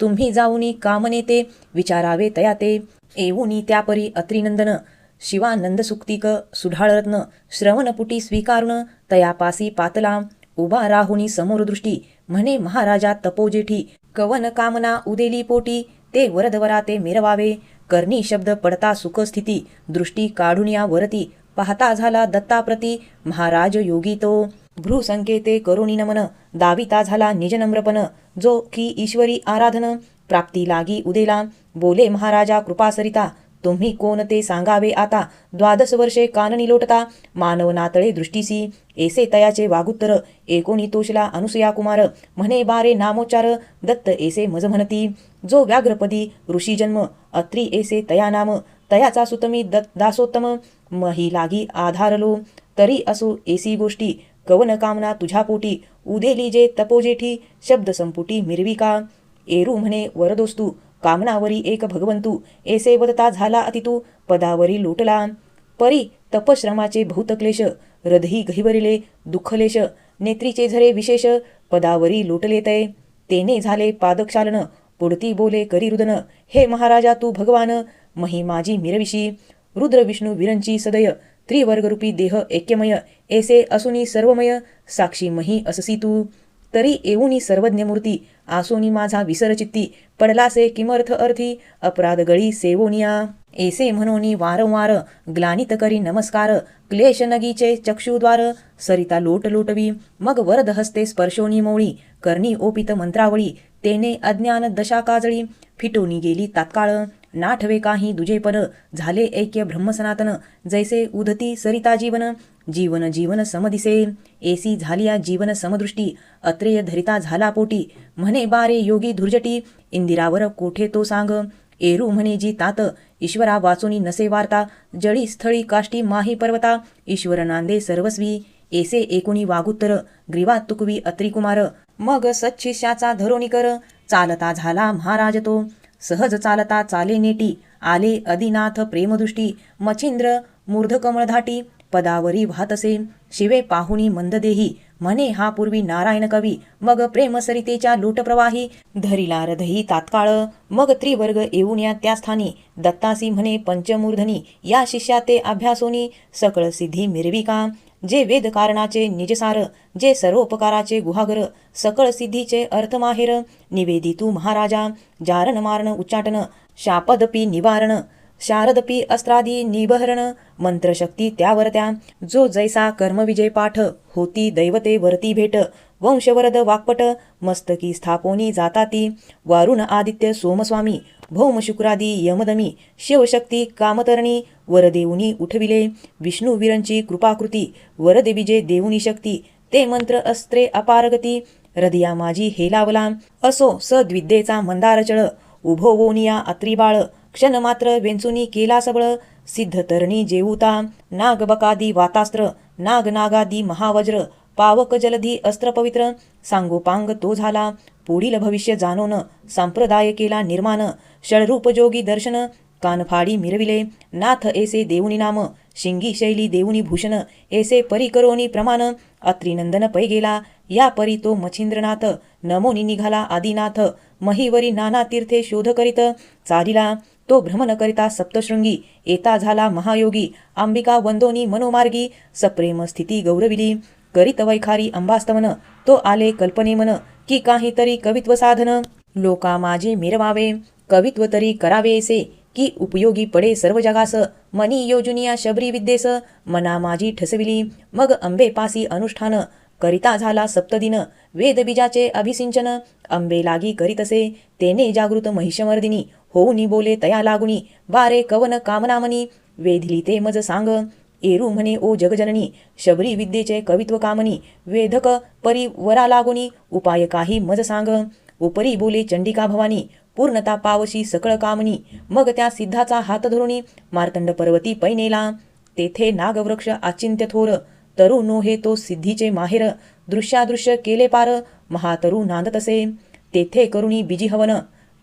[SPEAKER 2] तुम्ही जाऊनी कामनेते विचारावे तयाते एवुनी त्यापरी अत्रिनंदन शिवानंद सुक्तिक सुढाळरत्न श्रवणपुटी स्वीकारून तयापासी पातला उभा राहुनी समोर दृष्टी म्हणे महाराजा तपोजेठी कवन कामना उदेली पोटी ते वरदवरा ते मिरवावे कर्णी शब्द पडता सुखस्थिती दृष्टी काढून या वरती पाहता झाला दत्ताप्रती महाराज योगी तो भ्रूसंकेते करुणी नमन दाविता झाला निजनम्रपण जो की ईश्वरी आराधन प्राप्ती लागी उदेला बोले महाराजा कृपासरिता तुम्ही कोण ते सांगावे आता 12 वर्षे काननी लोटता मानव नातळे दृष्टीसी ऐसे तयाचे वागुत्तर एकोणी तोषला अनुसया कुमार म्हणे बारे नामोच्चार दत्त ऐसे मज म्हणती जो व्याघ्रपदी ऋषी जन्म अत्री ऐसे तया नाम तयाचा सुतमी दासोत्तम मही लागी आधारलो तरी असो ऐसी गोष्टी कवन कामना तुझ्या पोटी उदेली जे तपोजेठी शब्द संपुटी मिरविका एरू म्हणे वरदोस्तू कामनावरी एक भगवंतू ऐसे वदता झाला अतितू पदावरी लोटला परी तपश्रमाचे बहुत क्लेश हृदही गहिवरिले दुःखलेश नेत्रीचे झरे विशेष पदावरी लोटले तय तेने झाले पादक्षालन पुढती बोले करी रुदन हे महाराजा तू भगवान मही माझी मिरविशी रुद्र विष्णू विरंची सदय त्रिवर्गरूपी देह ऐक्यमय ऐसे असुनी सर्वमय साक्षी मही अससी तू तरी येऊनी सर्वज्ञ मूर्ती आसोनी माझा विसरचित्ती पडलासे किमर्थ अर्थी अपराध गळी सेवोनिया ऐसे म्हणोनी वारंवार ग्लानित करी नमस्कार क्लेश नगीचे चक्षुद्वार सरिता लोट लोटवी मग वरद हस्ते स्पर्शोनी मौळी कर्णी ओपित मंत्रावळी तेने अज्ञान दशा काजळी फिटोनी गेली तात्काळ नाठवे काही दुजेपण झाले ऐक्य ब्रह्मसनातन जैसे उधती सरिता जीवन जीवन जीवन समदिसे ऐसी झालिया जीवन समदृष्टी अत्रेय धरिता झाला पोटी म्हणे बारे योगी धुर्जटी इंदिरावर कोठे तो सांग एरू म्हणे जी तात ईश्वरा वाचोनी नसे वार्ता जळी स्थळी काष्टी माही पर्वता ईश्वर नांदे सर्वस्वी ऐसे एकुणी वागुत्तर ग्रीवा तुकवी अत्रिकुमार मग सच्छिष्याचा धरोनिकर चालता झाला महाराज तो सहज चालता चाले नेटी आले अधिनाथ प्रेमदृष्टी मच्छिंद्र मूर्धकमळधाटी पदावरी वाहतसे शिवे पाहुणी मंददेही म्हणे हा पूर्वी नारायण कवी मग प्रेमसरितेच्या लोटप्रवाही धरिला हृदयी तात्काळ मग त्रिवर्ग येऊन या त्या स्थानी दत्तासी म्हणे पंचमूर्धनी या शिष्या ते अभ्यासोनी सकळ सिद्धी मिरविका जे वेद कारणाचे निजसार जे सर्वोपकाराचे गुहागर सकळ सिद्धीचे अर्थमाहेर निवेदितू महाराजा जारण मारण उच्चाटन शापदपी निवारण शारदपी अस्त्रादी निबहरण मंत्रशक्ती त्यावर त्या जो जैसा कर्मविजय पाठ होती दैवते वरती भेट वंशवरद वाक्पट मस्तकी स्थापोनी जाताती वारुण आदित्य सोमस्वामी भौम शुक्रादी यमदमी शिवशक्ती कामतरणी वरदेऊनी उठविले विष्णुवीरांची कृपाकृती वरदे विजय देऊनी शक्ती ते मंत्र अस्त्रे अपारगती हृदया माझी हेलावला असो सद्विद्येचा मंदारचळ उभो वोनिया अत्रिबाळ क्षण मात्र वेंचुनी केला सबळ सिद्ध तरणी जेऊता नागबकादी वातास्त्र नागनागादी महावज्र पावक जलधी अस्त्र पवित्र सांगोपांग तो झाला पुढील भविष्य जाणोन संप्रदाय केला निर्माण षडरूप जोगी दर्शन कानफाडी मिरविले नाथ ऐसे देऊनी नाम शिंगी शैली देऊनी भूषण ऐसे परी करोनी प्रमाण अत्रिनंदन पै गेला या परी तो मच्छिंद्रनाथ नमोनी निघाला आदिनाथ महीवरी नाना तीर्थे शोध करीत चालिला तो भ्रमण करिता सप्तशृंगी येता झाला महायोगी अंबिका वंदोनी मनोमार्गी सप्रेम स्थिती गौरविली करीत वैखारी अंबास्तवन तो आले कल्पने मन की काहीतरी कवित्व साधन लोका माझे मिरवावे कवित्व तरी करावेसे की उपयोगी पडे सर्व जगास मनी योजुनिया शबरी विद्येस मना माझी ठसविली मग अंबेपासी अनुष्ठान करिता झाला सप्तदिन वेदबीजाचे अभिसिंचन अंबे लागी करीतसे तेने जागृत महिषमर्दिनी होऊनी बोले तया लागुनी बारे कवन कामनामनी वेधिली ते मज सांग एरू म्हणे ओ जगजननी शबरी विद्येचे कवित्व कामनी वेधक परी वरा लागुनी उपाय काही मज सांग उपरी बोले चंडिका भवानी पूर्णता पावशी सकळ कामनी मग त्या सिद्धाचा हात धरुणी मार्तंड पर्वती पैनेला तेथे नागवृक्ष आचिंत्य थोर तरु नोहे तो सिद्धीचे माहेर दृश्यादृश्य केले पार महातरू नांदतसे तेथे करुणी बीजी हवन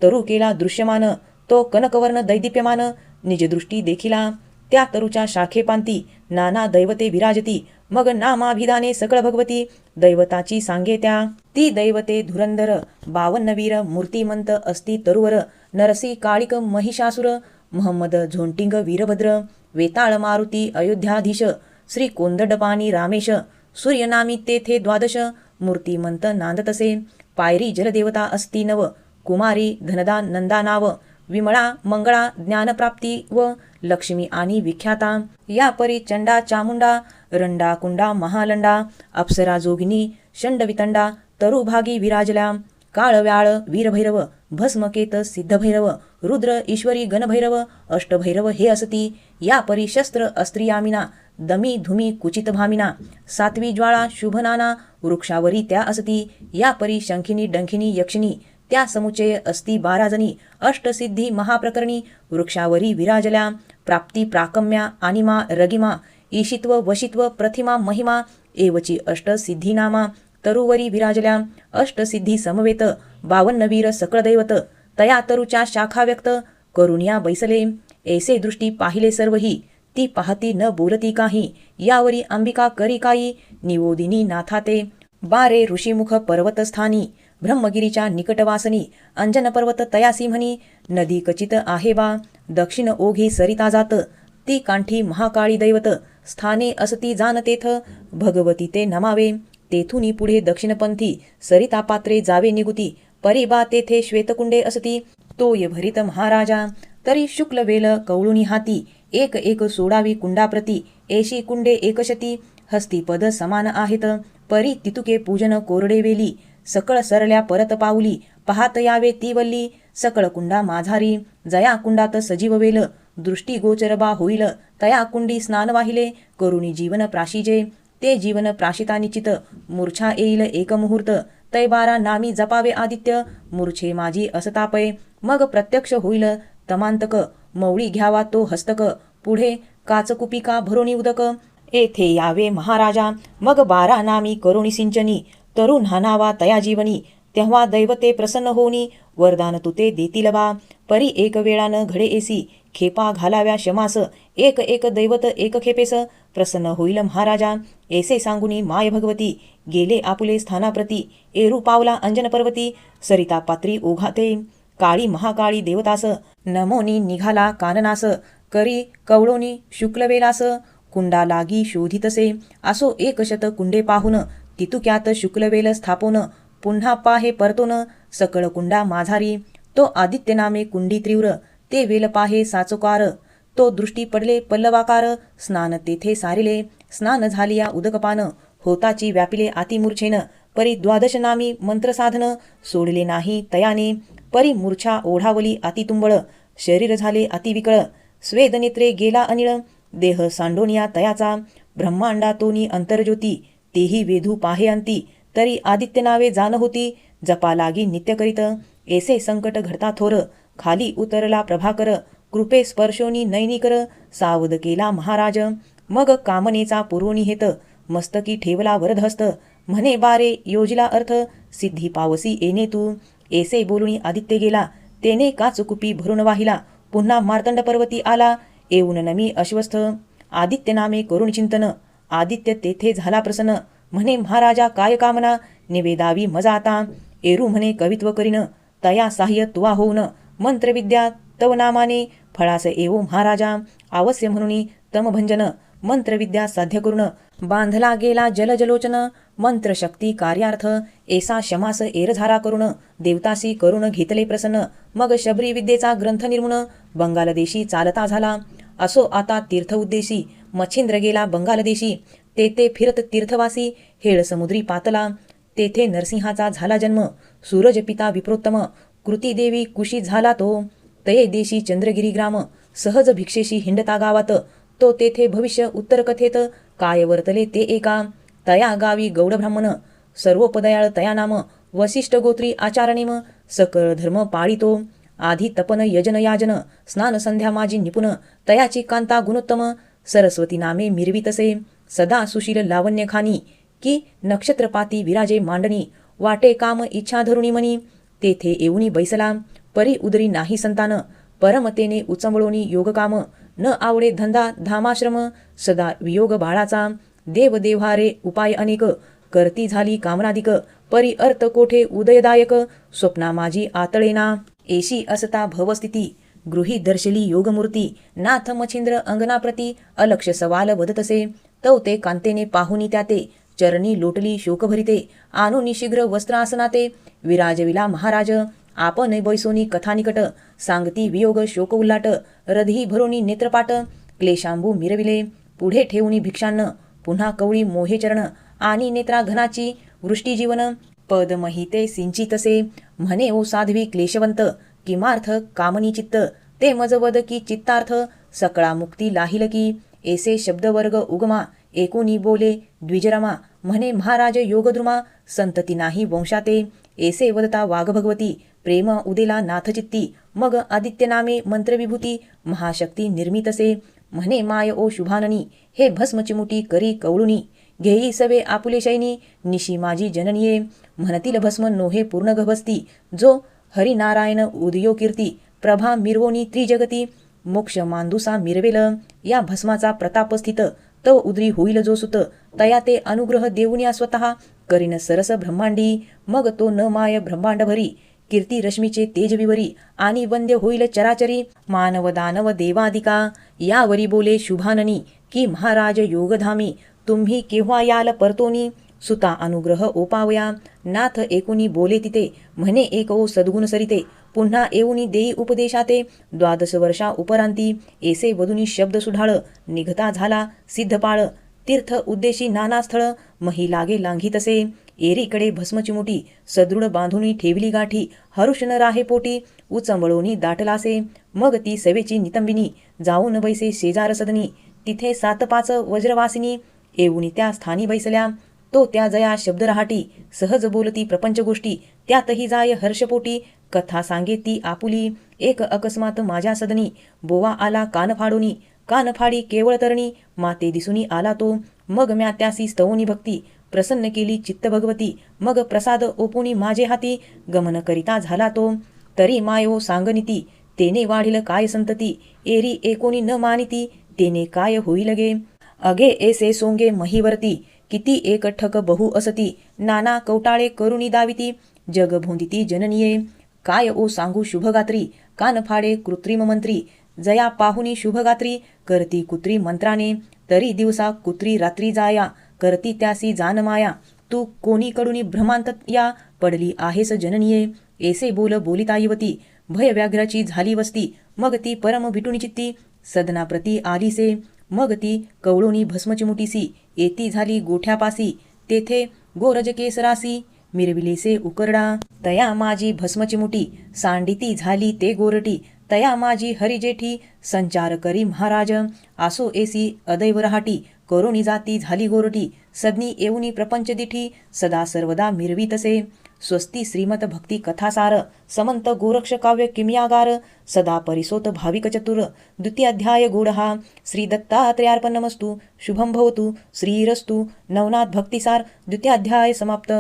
[SPEAKER 2] तरु केला दृश्यमान तो कनकवर्ण दैदिप्यमान निजदृष्टी देखिला त्या तरुच्या शाखेपांती नाना दैवते विराजती मग नामाभिधाने सकळ भगवती दैवताची सांगे त्या ती दैवते धुरंधर 52 वीर मूर्तिमंत असती तरुवर नरसी काळिक महिषासुर महम्मद झोंटिंग वीरभद्र वेताळ मारुती अयोध्याधीश श्री कोंदडपाणी रामेश सूर्यनामी तेथे द्वादश मूर्तिमंत नांदतसे पायरी जलदेवता असती नव कुमारी धनदान नंदा नाव विमळा मंगळा ज्ञानप्राप्ती व लक्ष्मी आणि विख्याता या परी चंडा चामुंडा रंडा कुंडा महालंडा अप्सरा जोगिनी षंडवितंडा तरुभागी विराजल्या काळव्याळ वीरभैरव भस्मकेत सिद्धभैरव रुद्र ईश्वरी गणभैरव अष्टभैरव हे असती या परी शस्त्र अस्त्रियामिना दमी धुमी कुचित भामिना सात्वी ज्वाळा शुभनाना वृक्षावरी त्या असती या परी शंखिनी डंखिनी यक्षिणी त्या समुच्चय असती 12 जणी अष्टसिद्धी महाप्रकरणी वृक्षावरी विराजल्या प्राप्ती प्राकम्या अनिमा रगिमा ईशित्व वशित्व प्रतिमा महिमा एवची अष्टसिद्धीनामा तरुवरी विराजल्या अष्टसिद्धी समवेत 52 वीर सकळ दैवत तया तरुच्या शाखा व्यक्त करुण्या बैसले ऐसे दृष्टी पाहिले सर्वही ती पाहती न बोलती काही यावरी अंबिका करी काही निवोदिनी नाथाते 12 ऋषीमुख पर्वतस्थानी ब्रह्मगिरीच्या निकटवासनी अंजन पर्वत तयासी म्हणी नदी कचित आहे बा दक्षिण ओघी सरिता जात ती कांठी महाकाळी दैवत स्थाने असती जानतेथ भगवती ते नमावे तेथुनी पुढे दक्षिणपंथी सरिता पात्रे जावे निगुती परिबा तेथे श्वेतकुंडे असती तोय भरित महाराजा तरी शुक्ल वेल कवळुनी हाती एक एक सोडावी कुंडाप्रती एशी कुंडे एकशती हस्तीपद समान आहेत परी तितुके पूजन कोरडे वेली सकळ सरल्या परत पाऊली पाहत यावे ती वल्ली सकळ कुंडा माझारी जया कुंडात सजीव वेल दृष्टी गोचरबा होईल तया कुंडी स्नान वाहिले करुणी जीवन प्राशिजे ते जीवन प्राशिता निश्चित मूर्छा येईल एक मुहूर्त तैबारा नामी जपावे आदित्य मूर्छे माझी असतापय मग प्रत्यक्ष होईल तमांतक मौळी घ्यावा तो हस्तक पुढे काचकुपिका भरोणी उदक येथे यावे महाराजा मग 12 नामी करुणी सिंचनी तरुण हानावा तया जीवनी तेव्हा दैवते प्रसन्न होनी वरदान तुते देतील बा परी एक वेळानं घडे एसी खेपा घालाव्या शमास एक एक दैवत एक खेपेस प्रसन्न होईल महाराजा ऐसे सांगुनी माय भगवती गेले आपुले स्थानाप्रती एरू पावला अंजन पर्वती सरिता पात्री ओघाते काळी महाकाळी देवतास नमोनी निघाला काननास करी कवळोनी शुक्लवेलास कुंडा लागी शोधितसे असो 100 कुंडे पाहून तितुक्यात शुक्लवेल स्थापोन पुन्हा पाहे परतोन सकळ कुंडा माझारी तो आदित्य नामे कुंडी तीव्र ते वेल पाहे साचोकार तो दृष्टी पडले पल्लवाकार स्नान तेथे सारिले स्नान झालिया उदकपान होताची व्यापिले आतिमूर्छेन परी द्वादश नामी मंत्रसाधन सोडले नाही तयाने, परी मूर्छा ओढावली अतितुंबळ, शरीर झाले अतिविकळ, स्वेदनेत्रे गेला अनिळ, देह सांडोनिया तयाचा, ब्रह्मांडातोनी अंतर्ज्योती, तेही वेधू पाहे अंती, तरी आदित्य नावे जाण होती, जपा लागी नित्य करीत, ऐसे संकट घडता थोर, खाली उतरला प्रभाकर, कृपे स्पर्शोनी नैनिकर, सावध केला महाराज, मग कामनेचा पुरवणी हेत, मस्तकी ठेवला वरदहस्त, म्हणे बारे योजिला अर्थ, सिद्धी पावसी येणे तू, ऐसे बोलुनी आदित्य गेला, तेने का चुकुपी भरून वाहिला, पुन्हा मार्तंड पर्वती आला, येऊन नमी अश्वस्थ, आदित्य नामे करुण चिंतन, आदित्य तेथे झाला प्रसन्न, म्हणे महाराजा काय कामना, निवेदावी मजा आता, एरू म्हणे कवित्व करीन, तया साह्य तुवा होऊन, मंत्रविद्या तव नामाने, फळास येवो महाराजा, आवश्य म्हणून तमभंजन, मंत्रविद्या साध्य करून, बांधला गेला जलजलोचन, मंत्रशक्ती कार्यार्थ, ऐसा शमास एरझारा करून, देवतासी करून घेतले प्रसन्न, मग शबरी विद्येचा ग्रंथ निर्मुण, बंगालदेशी चालता झाला, असो आता तीर्थ उद्देशी, मच्छिंद्र गेला बंगालदेशी, तेथे फिरत तीर्थवासी, हेळ समुद्री पातला, तेथे नरसिंहाचा झाला जन्म, सूरज पिता विप्रोत्तम, कृती देवी कुशी झाला तो, तये देशी चंद्रगिरी ग्राम, सहज भिक्षेशी हिंडता गावात, तो तेथे भविष्य उत्तर कथेत, काय वर्तले ते एका, तया गावी गौड ब्राह्मण, सर्वोपदयाळ तया नाम, वसिष्ठ गोत्री आचारणेम, सकळ धर्म पाळितो, आधी तपन यजन याजन, स्नान संध्या माझी निपुण, तयाची कांता गुणोत्तम, सरस्वती नामे मिरवितसे, सदा सुशील लावण्य खानी, की नक्षत्रपाती विराजे मांडणी, वाटे काम इच्छा धरुणी मनी, तेथे येऊनी बैसला, परी उदरी नाही संतान, परमतेने उचंबळोनी योगकाम, न आवडे धंदा धामाश्रम, सदा वियोग बाळाचा, देव देव्हारे उपाय अनेक, करती झाली कामनादिक, परी अर्थ कोठे उदयदायक, स्वप्ना माझी आतळेना, एशी असता भवस्थिती, गृही दर्शली योगमूर्ती, नाथ मच्छिंद्र अंगनाप्रती, अलक्ष सवाल वदतसे, तव ते कांतेने पाहुनी त्याते, चरणी लोटली शोकभरिते, आणूनी शीघ्र वस्त्रासनाते, विराजविला महाराज, आपण बैसोनी कथा निकट, सांगती वियोग शोक उल्लाट, रधी भरोनी नेत्रपाट, क्लेशांबू मिरविले, पुढे ठेवूनी भिक्षान्न, पुन्हा कवळी मोहे चरण, आणि नेत्रा घनाची वृष्टी जीवन, पद महिते सिंचितसे, म्हणे ओ साध्वी क्लेशवंत, किमार्थ कामनी चित्त, ते मजवद की चित्तार्थ, सकळा मुक्ती लाहिल की, ऐसे शब्दवर्ग उगमा, एकोनी बोले द्विजरमा, म्हणे महाराज योगद्रुमा, संतती नाही वंशाते, ऐसे वदता वाघ भगवती, प्रेम उदेला नाथचित्ती, मग आदित्य नामे मंत्रविभूती, महाशक्ती निर्मितसे, म्हणे माय ओ शुभाननी, हे भस्म चिमुटी करी कवळुनी, घेई सवे आपुले शैनी, निशी माझी जननीये, म्हणतील भस्म नोहे पूर्ण गभस्ती, जो हरिनारायण उदयो कीर्ती, प्रभा मिरवोनी त्रिजगती, मोक्ष मांदुसा मिरवेल, या भस्माचा प्रताप स्थित, तो उदरी होईल जो सुत, तया ते अनुग्रह देऊनिया स्वतः, करीन सरस ब्रह्मांडी, मग तो न माय ब्रह्मांड भरी, कीर्ती रश्मीचे तेज विवरी, आणि वंद्य होईल चराचरी, मानव दानव देवादिका, यावरी बोले शुभाननी, की महाराज योगधामी, तुम्ही केव्हा याल परतोनी, सुता अनुग्रह ओपावया, नाथ एकुनी बोले तिथे, म्हणे एक ओ सद्गुण सरिते, पुन्हा येऊनी देई उपदेशाते, 12 वर्षा उपरांती, ऐसे वदुनी शब्द सुढाळ, निघता झाला सिद्धपाळ, तीर्थ उद्देशी नाना स्थळ, मही लागे लांघितसे, एरीकडे भस्मचिमुटी, सदृढ बांधुनी ठेवली गाठी, हरुष न राहे पोटी, उचंबळोनी दाटलासे, मग ती सवेची नितंबिनी, जाऊन बैसे शेजार सदनी, तिथे 7-5 वज्रवासिनी, येऊनी त्या स्थानी बैसल्या, तो त्या जया शब्द रहाटी, सहज बोलती प्रपंच गोष्टी, त्यातही जाय हर्षपोटी, कथा सांगे ती आपुली, एक अकस्मात माझ्या सदनी, बोवा आला कान फाडोनी, कान फाडी केवळ तरणी, माते दिसुनी आला तो, मग म्या त्यासी स्तवनी भक्ती, प्रसन्न केली चित्त भगवती, मग प्रसाद ओपुनी माझे हाती, गमन करिता झाला तो, तरी मायो सांगनिती, तेने वाढील काय संतती, एरी एकोणी न मानिती, तेने काय होईल गे, अगे ऐसे सोंगे महीवरती, किती एक ठक बहु असती, नाना कवटाळे करुणी दाविती, जग भोंदिती जननीये, काय ओ सांगू शुभगात्री, कान फाडे कृत्रिम मंत्री, जया पाहुनी शुभगात्री, करती कुत्री मंत्राने, तरी दिवसा कुत्री रात्री जाया, करती त्यासी जान माया, तू कोणी कडुनी भ्रमांत या, पडली आहेस जननीये, ऐसे बोल बोलिता युवती, भय व्याघ्राची झाली वस्ती, मग ती परम भिटुनी चित्ती, सदनाप्रती आलीसे, मग ती कवळोनी भस्मचिमुटीसी, येती झाली गोठ्यापासी, तेथे गोरज केसरासी मिरविलेसे उकरडा. तया माझी भस्मची मुठी सांडिती झाली ते गोरटी. तया माझी हरिजेठी संचार करी महाराज. आसो एसी अदैव रहाटी करुणी जाती झाली गोरटी. सदनी येऊनी प्रपंच दिठी सदा सर्वदा मिरवीतसे. स्वस्ती श्रीमत भक्ती कथासार समंत गोरक्ष काव्य किमयागार. सदा परिसोत भाविक चतुर द्वितीयाध्याय गूढहा. श्री दत्तात्रेयार्पणमस्तु. शुभम भवतु. श्रीरस्तु. नवनाथ भक्तिसार द्वितीयाध्याय समाप्त.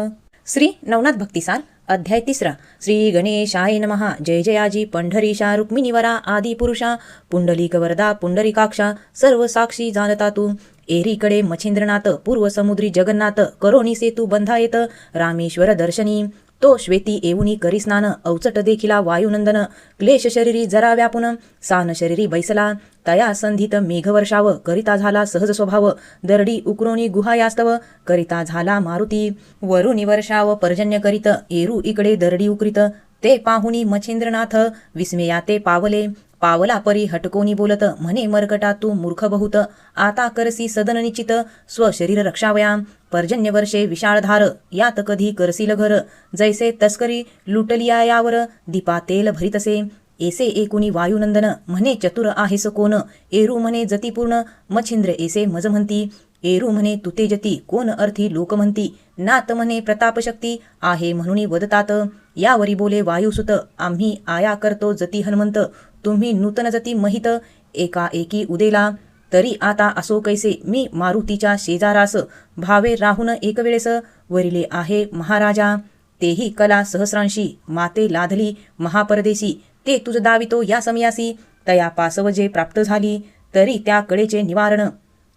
[SPEAKER 2] श्री नवनाथ भक्तिसार अध्याय 3. श्री गणेशाय नमः. जय जयाजी पंढरीशा रुक्मिणीवरा आदी पुरुषा. पुंडलिक वरदा पुंडरीकाक्षा सर्व साक्षी जाणता तू. एरीकडे मच्छिंद्रनाथ पूर्व समुद्री जगन्नाथ. करोनी सेतू बंधा येत रामेश्वर दर्शनी. तो श्वेती येऊनी करी स्नान अवचट देखिला वायुनंदन. क्लेश शरीरी जरा व्यापून सान शरीरी बैसला. तया संधित मेघवर्षाव करिता झाला सहज स्वभाव. दरडी उकरोनी गुहायास्तव करिता झाला मारुती. वरुणी वर्षाव पर्जन्य करीत एरू इकडे दरडी उकरीत. ते पाहुनी मच्छिंद्रनाथ विस्मया ते पावले. पावला परी हटकोनी बोलत म्हणे मरकटा तू मूर्ख बहुत. आता करसी सदन निश्चित स्वशरीर रक्षावया. पर्जन्य वर्षे विशाळ धार यात कधी करसील घर. जैसे तस्करी लुटलिया यावर दीपा तेल भरितसे. एसे एकुनी वायुनंदन म्हणे चतुर आहेस कोण. एरू म्हणे जतीपूर्ण मच्छिंद्र एसे मज म्हणती. एरू म्हणे तुते जती कोण अर्थी लोक म्हणती. नात म्हणे प्रतापशक्ती आहे म्हणून वदतात. यावरी बोले वायुसुत आम्ही आया करतो जती हनुमंत. तुम्ही नूतन जती महित एका एकी उदेला. तरी आता असो कैसे मी मारुतीच्या शेजारास. भावे राहून एक वेळेस वरिले आहे महाराजा. तेही कला सहस्रांशी माते लाधली महापरदेशी. ते तुझ दावितो या समयासी. तया पासव जे प्राप्त झाली तरी त्या कळेचे निवारण.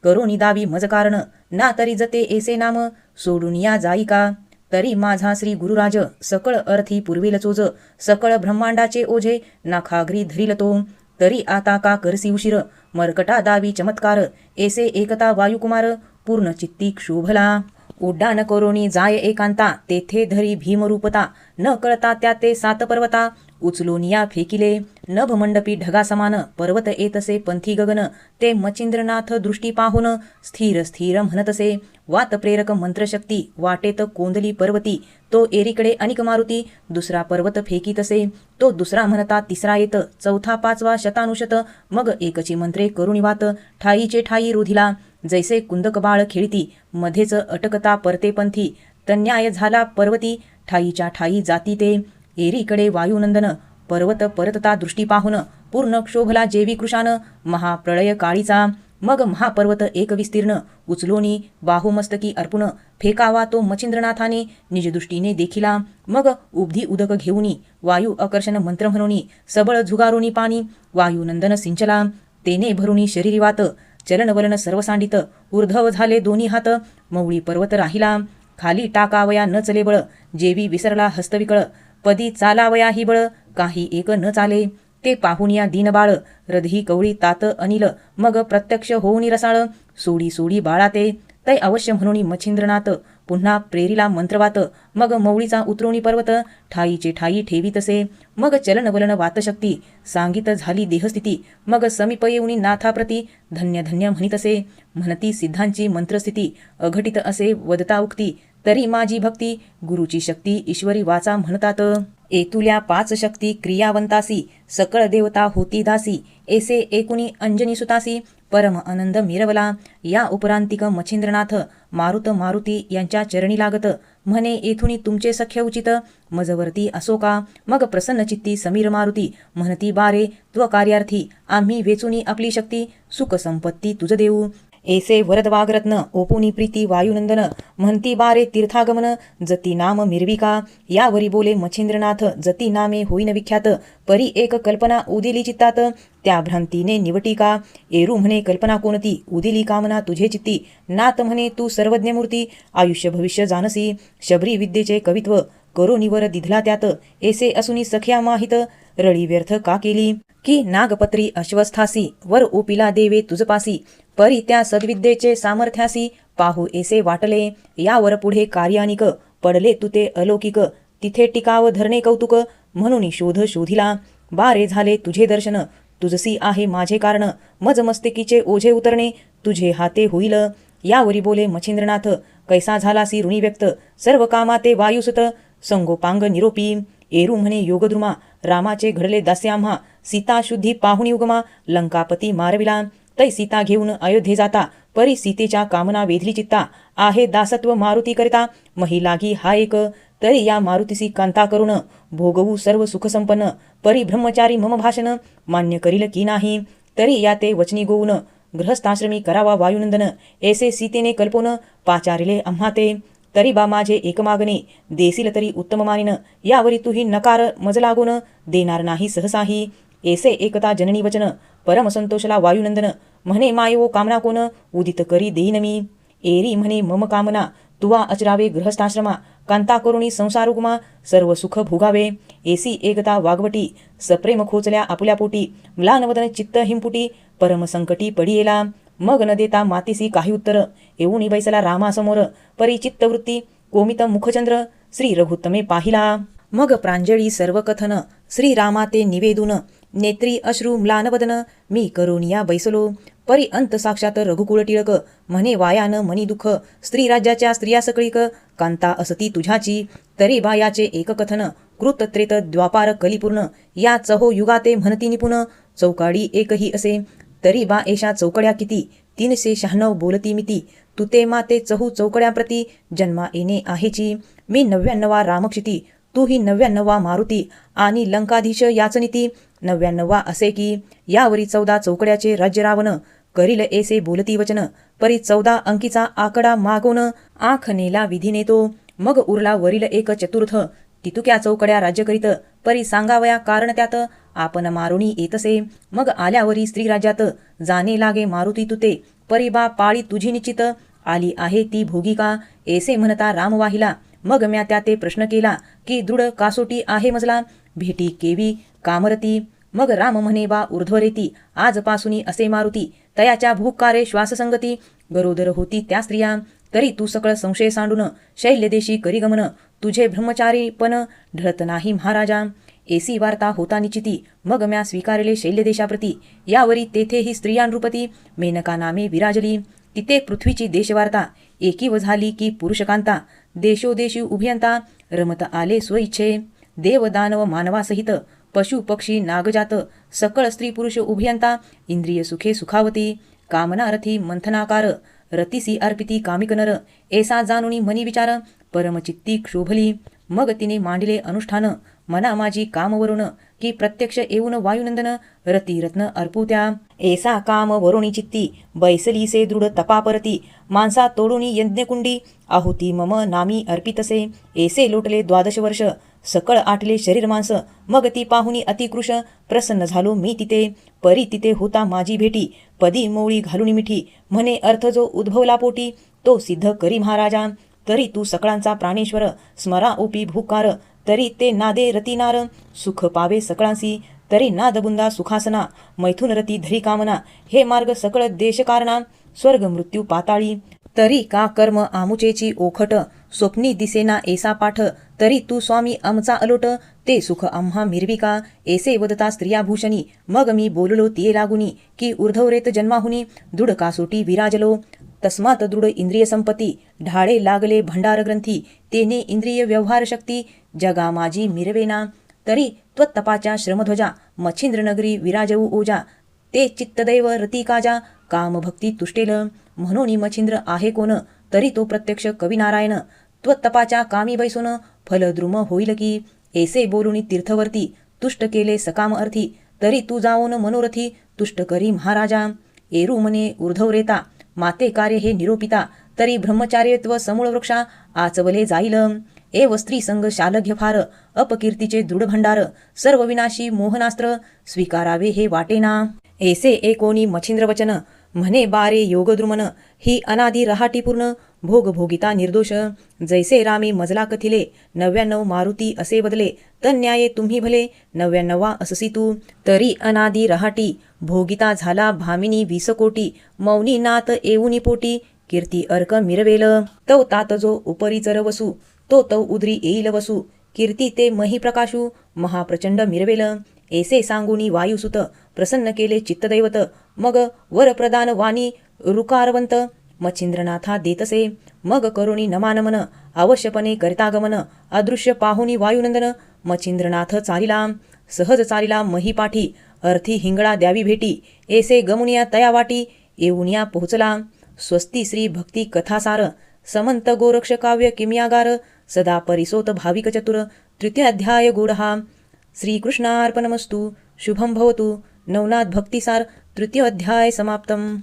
[SPEAKER 2] करोनी दावी मज कारण ना तरी जते एसे नाम सोडून या जाई का. तरी माझा श्री गुरुराज सकळ अर्थी पुरविल चोज. सकळ ब्रह्मांडाचे ओझे नाखागरी धरिल तो. तरी आता का करसी उशीर मरकटा दावी चमत्कार. एसे एकता वायुकुमार पूर्ण चित्ती क्षोभला. उड्डाण करोनी जाय एकांता तेथे धरी भीमरूपता. न कळता त्या ते 7 पर्वता उचलोनिया फेकिले. नभमंडपी ढगा समान पर्वत येतसे पंथी गगन. ते मच्छिंद्रनाथ दृष्टी पाहून स्थिर स्थिर म्हणतसे. वात प्रेरक मंत्रशक्ती वाटेत कोंदली पर्वती. तो एरीकडे अनिक मारुती दुसरा पर्वत फेकीतसे. तो दुसरा म्हणता तिसरा येत चौथा पाचवा शतानुशत. मग एकची मंत्रे करुणी वात ठाईचे ठाई रोधिला. जैसे कुंदक बाळ खेळती मध्येच अटकता परते पंथी. तन्याय झाला पर्वती ठाईच्या ठाई जाती ते. एरीकडे वायुनंदन पर्वत परतता दृष्टी पाहून पूर्ण क्षोभला जेवी कृशान महाप्रळय काळीचा. मग महापर्वत एक विस्तीर्ण उचलोनी बाहुमस्तकी अर्पुण फेकावा तो मच्छिंद्रनाथाने निजदृष्टीने देखिला. मग उब्धी उदक घेऊनी वायू आकर्षण मंत्र म्हणूनी सबळ झुगारोनी पाणी वायुनंदन सिंचला. तेने भरुनी शरीरी वात चलनवलन सर्व सांडित. ऊर्ध्व झाले दोन्ही हात मौळी पर्वत राहिला. खाली टाकावया न चले बळ जेवी विसरला हस्तविकळ. पदी चालावया ही बळ काही एक न चाले. ते पाहुनिया दीनबाळ रधही कवळी तात अनिल. मग प्रत्यक्ष होऊनी रसाळ सोडी सोडी बाळा ते. तै अवश्य म्हणून मच्छिंद्रनाथ पुन्हा प्रेरिला मंत्रवात. मग मौळीचा उतरोणी पर्वत ठाईचे ठाई ठेवीतसे. मग चलनवलन वातशक्ती सांगित झाली देहस्थिती. मग समीप येऊनी नाथाप्रती धन्य धन्य म्हणितसे. म्हणती सिद्धांची मंत्रस्थिती अघटित असे वदता उक्ती. तरी माझी भक्ती गुरुची शक्ती ईश्वरी वाचा म्हणतात. एतुल्या 5 शक्ती क्रियावंतासी सकळ देवता होती दासी. एसे एकुणी अंजनी सुतासी परम आनंद मिरवला. या उपरांतिक मच्छिंद्रनाथ मारुत मारुती यांच्या चरणी लागत. म्हणे येथुनी तुमचे सख्य उचित मजवरती असो का. मग प्रसन्न चित्ती समीर मारुती म्हणती बारे त्वकार्यार्थी आम्ही वेचुनी आपली शक्ती सुख संपत्ती तुझ देऊ. एसे वरदवागरत्न ओपुनी प्रीती वायुनंदन म्हणती बारे तीर्थागमन जती नाम मिरविका. यावरी बोले मच्छिंद्रनाथ जती नामे होईन विख्यात. परी एक कल्पना उदिली चित्तात त्या भ्रांतीने निवटी का. एरू म्हणे कल्पना कोणती उदिली कामना तुझे चित्ती. नात म्हणे तू सर्वज्ञ मूर्ती आयुष्य भविष्य जानसी. शबरी विद्येचे कवित्व करोनीवर दिधला त्यात. एसे असुनी सख्या माहित रळी व्यर्थ का केली. की नागपत्री अश्वस्थासी वर ओपिला देवे तुझपासी. परी त्या सद्विद्येचे सामर्थ्यासी पाहू एसे वाटले. यावर पुढे कार्यानिक पडले तू ते अलौकिक. तिथे टिकाव धरणे कौतुक म्हणून शोध शोधिला. बारे झाले तुझे दर्शन तुझसी आहे माझे कारण. मज मस्तकीचे ओझे उतरणे तुझे हाते होईल. यावरी बोले मच्छिंद्रनाथ, कैसा झालासी ऋणी व्यक्त, सर्व कामा ते वायुसुत, संगोपांग निरोपी. एरू म्हणे योगद्रुमा, रामाचे घडले दास्य आम्हा, सीता शुद्धी पाहुणी उगमा, लंकापती मारविला. तै सीता घेऊन अयोध्ये जाता, परी सीतेच्या कामना वेधली चित्ता. आहे दासत्व मारुती करिता, मही लागी हा एक, तरी या मारुतीसी कांता करुण, भोगवू सर्व सुख संपन्न. परी ब्रह्मचारी मम भाषण, मान्य करील की नाही, तरी या ते वचनी गोऊन, गृहस्थाश्रमी करावा वायुनंदन. ऐसे सीतेने कल्पोन, पाचारिले आम्हा ते, तरी बा माझे एक मागणे, देसील तरी उत्तम मानिन. यावरी तुही नकार मज लागून, देणार नाही सहसाही. ऐसे एकता जननी वचन, परम संतोषला वायुनंदन. म्हणे मायवो कामना कोण, उदित करी देईन मी. एरी म्हणे मम कामना, तुवा अचरावे गृहस्थाश्रमा, कांता करुणी संसारुगमा, सर्व सुख भोगावे. एसी एकता वागवटी, सप्रेम खोचल्या आपुल्या पोटी, म्लानवदन चित्त हिमपुटी, परम संकटी पडियेला. मग न देता मातीसी काही उत्तर, येऊनी बैसला रामासमोर. परी चित्तवृत्ती कोमित मुखचंद्र, श्री रघुत्तमे पाहिला. मग प्रांजळी सर्व कथन, श्रीरामा ते निवेदून. नेत्री अश्रू म्लानवदन, मी करुनिया बैसलो. परी अंत साक्षात रघुकुळ टिळक, म्हणे वायान मनी दुःख, स्त्री राज्याच्या स्त्रिया सकळीक, कांता असती तुझ्याची. तरी बा याचे एक कथन, कृत त्रेत द्वापार कलिपूर्ण, या चहो युगाते म्हणती निपुण, चौकाडी एकही असे. तरी बा एषा चौकड्या किती, 396 बोलती मिती. तुते माते चहू चौकड्याप्रती, जन्मा येणे आहेची. मी 99 रामक्षिती, तू ही 99 मारुती, आणि लंकाधीश याचनिती 99 असे की. यावरी 14 चौकड्याचे राज्य रावण, करील ऐसे बोलती वचन. परी 14 अंकीचा आकडा मागून, आख नेला विधीने तो. मग उरला वरील एक चतुर्थ, तितुक्या चौकड्या राज्य करीत. परी सांगावया कारण त्यात, आपण मारुणी येतसे. मग आल्यावरी स्त्री राज्यात, जाणे लागे मारुती तुते. परी बा पाळी तुझी निश्चित, आली आहे ती भोगिका. ऐसे म्हणता राम वाहिला. मग म्या त्या ते प्रश्न केला, की दृढ कासोटी आहे मजला, भेटी केवी कामरती. मग राम म्हणे बा ऊर्ध्वरेती, आजपासूनी असे मारुती, तयाच्या भूकारे श्वाससंगती, गरोदर होती त्या स्त्रिया. तरी तू सकळ संशय सांडून, शैल्यदेशी करी गमन, तुझे ब्रह्मचारी पण ढळत नाही महाराजा. एसी वार्ता होता निश्चिती, मग म्या स्वीकारले शैल्यदेशाप्रती. यावरी तेथेही स्त्रियांनृपती, मेनका नामे विराजली. तिथे पृथ्वीची देशवार्ता, एकीव झाली की पुरुषकांता. देशोदेशी उभयंता, रमत आले स्वइच्छे. देव दानव मानवासहित, पशु पक्षी नागजात, सकळ स्त्री पुरुष उभयंता, इंद्रिय सुखे सुखावती. कामनारथी मंथनाकार, रतीसी अर्पिती कामिकनर. ऐसा जाणुनी मनी विचार, परमचित्ती क्षोभली. मग तिने मांडिले अनुष्ठान, मना माझी कामवरुण, की प्रत्यक्ष येऊन वायुनंदन, रतिरत्न अर्पुत्या. ऐसा काम वरुणी चित्ती, बैसलीसे दृढ तपापरती. माणसा तोडुनी यज्ञकुंडी, आहुती मम नामी अर्पितसे. ऐसे लोटले 12 वर्ष, सकळ आटले शरीर मांस. मग ती पाहुनी अतिकृश, प्रसन्न झालो मी तिथे. परी तिथे होता माझी भेटी, पदी मोळी घालुनी मिठी. म्हणे अर्थ जो उद्भवला पोटी, तो सिद्ध करी महाराजा. तरी तू सकळांचा प्राणेश्वर, स्मरा ओपी भूकार. तरी ते नादे रतिनार, सुख पावे सकळांसी. तरी नादबुंदा सुखासना, मैथुन रती धरी कामना. हे मार्ग सकळ देशकारणा, स्वर्ग मृत्यू पाताळी. तरी का कर्म आमुचेची ओखट, स्वप्नी दिसेना ऐसा पाठ. तरी तू स्वामी आमचा अलोट, ते सुख आम्हा मिरविका. ऐसे वदता स्त्रिया भूषणी, मग मी बोललो तिये लागुनी, की ऊर्ध्वरेत जन्माहुनी, दृढ कासोटी विराजलो. तस्मात दृढ इंद्रिय संपत्ती, ढाळे लागले भंडार ग्रंथी. तेने इंद्रिय व्यवहार शक्ती, जगा माझी मिरवेना. तरी त्वत्तपाच्या श्रमध्वजा, मच्छिंद्रनगरी विराजवू ओजा. ते चित्तदैव रती काजा, कामभक्ती तुष्टेल. म्हणून मच्छिंद्र आहे कोण, तरी तो प्रत्यक्ष कविनारायण. त्वत्तपाच्या कामी बैसून, फलद्रुम होईल की. ऐसे बोलुनी तीर्थवर्ती, तुष्ट केले सकाम अर्थी. तरी तू जाऊन मनोरथी, तुष्ट करी महाराजा. एरू म्हणे ऊर्ध्वरेता, माते कार्य हे निरोपिता. तरी ब्रह्मचार्यत्व समूळ वृक्षा, आचवले जाईल. एव स्त्री संग शालघ्य फार, अपकीर्तीचे दृढ भंडार. सर्व विनाशी मोहनास्त्र, स्वीकारावे हे वाटेना. ऐसे एकोणी मच्छिंद्र वचन, म्हणे बारे योगद्रुमन. ही अनादी रहाटी पूर्ण, भोग भोगिता निर्दोष. जैसे रामे मजला कथिले, 99 मारुती असे बदले. तन्याये तुम्ही भले, 99 अससी तू. तरी अनादी रहाटी, भोगिता झाला भामिनी 20 कोटी. मौनी नात येऊनी पोटी, कीर्ती अर्क मिरवेल. तव तात जो उपरी चर वसू, तो तव उदरी येईल वसू. कीर्ती ते मही प्रकाशू, महाप्रचंड मिरवेल. ऐसे सांगुनी वायुसुत, प्रसन्न केले चित्तदैवत. मग वरप्रदान वाणी रुकारवंत, मच्छिंद्रनाथा देतसे. मग करुणी नमानमन अवश्यपणे करितागमन. अदृश्य पाहुनी वायुनंदन मच्छिंद्रनाथ चालिला. सहज चालिला महीपाठी अर्थी हिंगळा द्यावी भेटी. ऐसे गमुनिया तया वाटी येऊनिया पोहोचला. स्वस्ती श्री भक्ती कथासार समंत गोरक्ष काव्य किम्यागार. सदा परिसोत भाविक चतुर. तृतीय अध्याय गूढहा. श्रीकृष्णार्पणमस्तु. शुभम भवतु. नवनाथ भक्तिसार तृतीय अध्याय समाप्तम.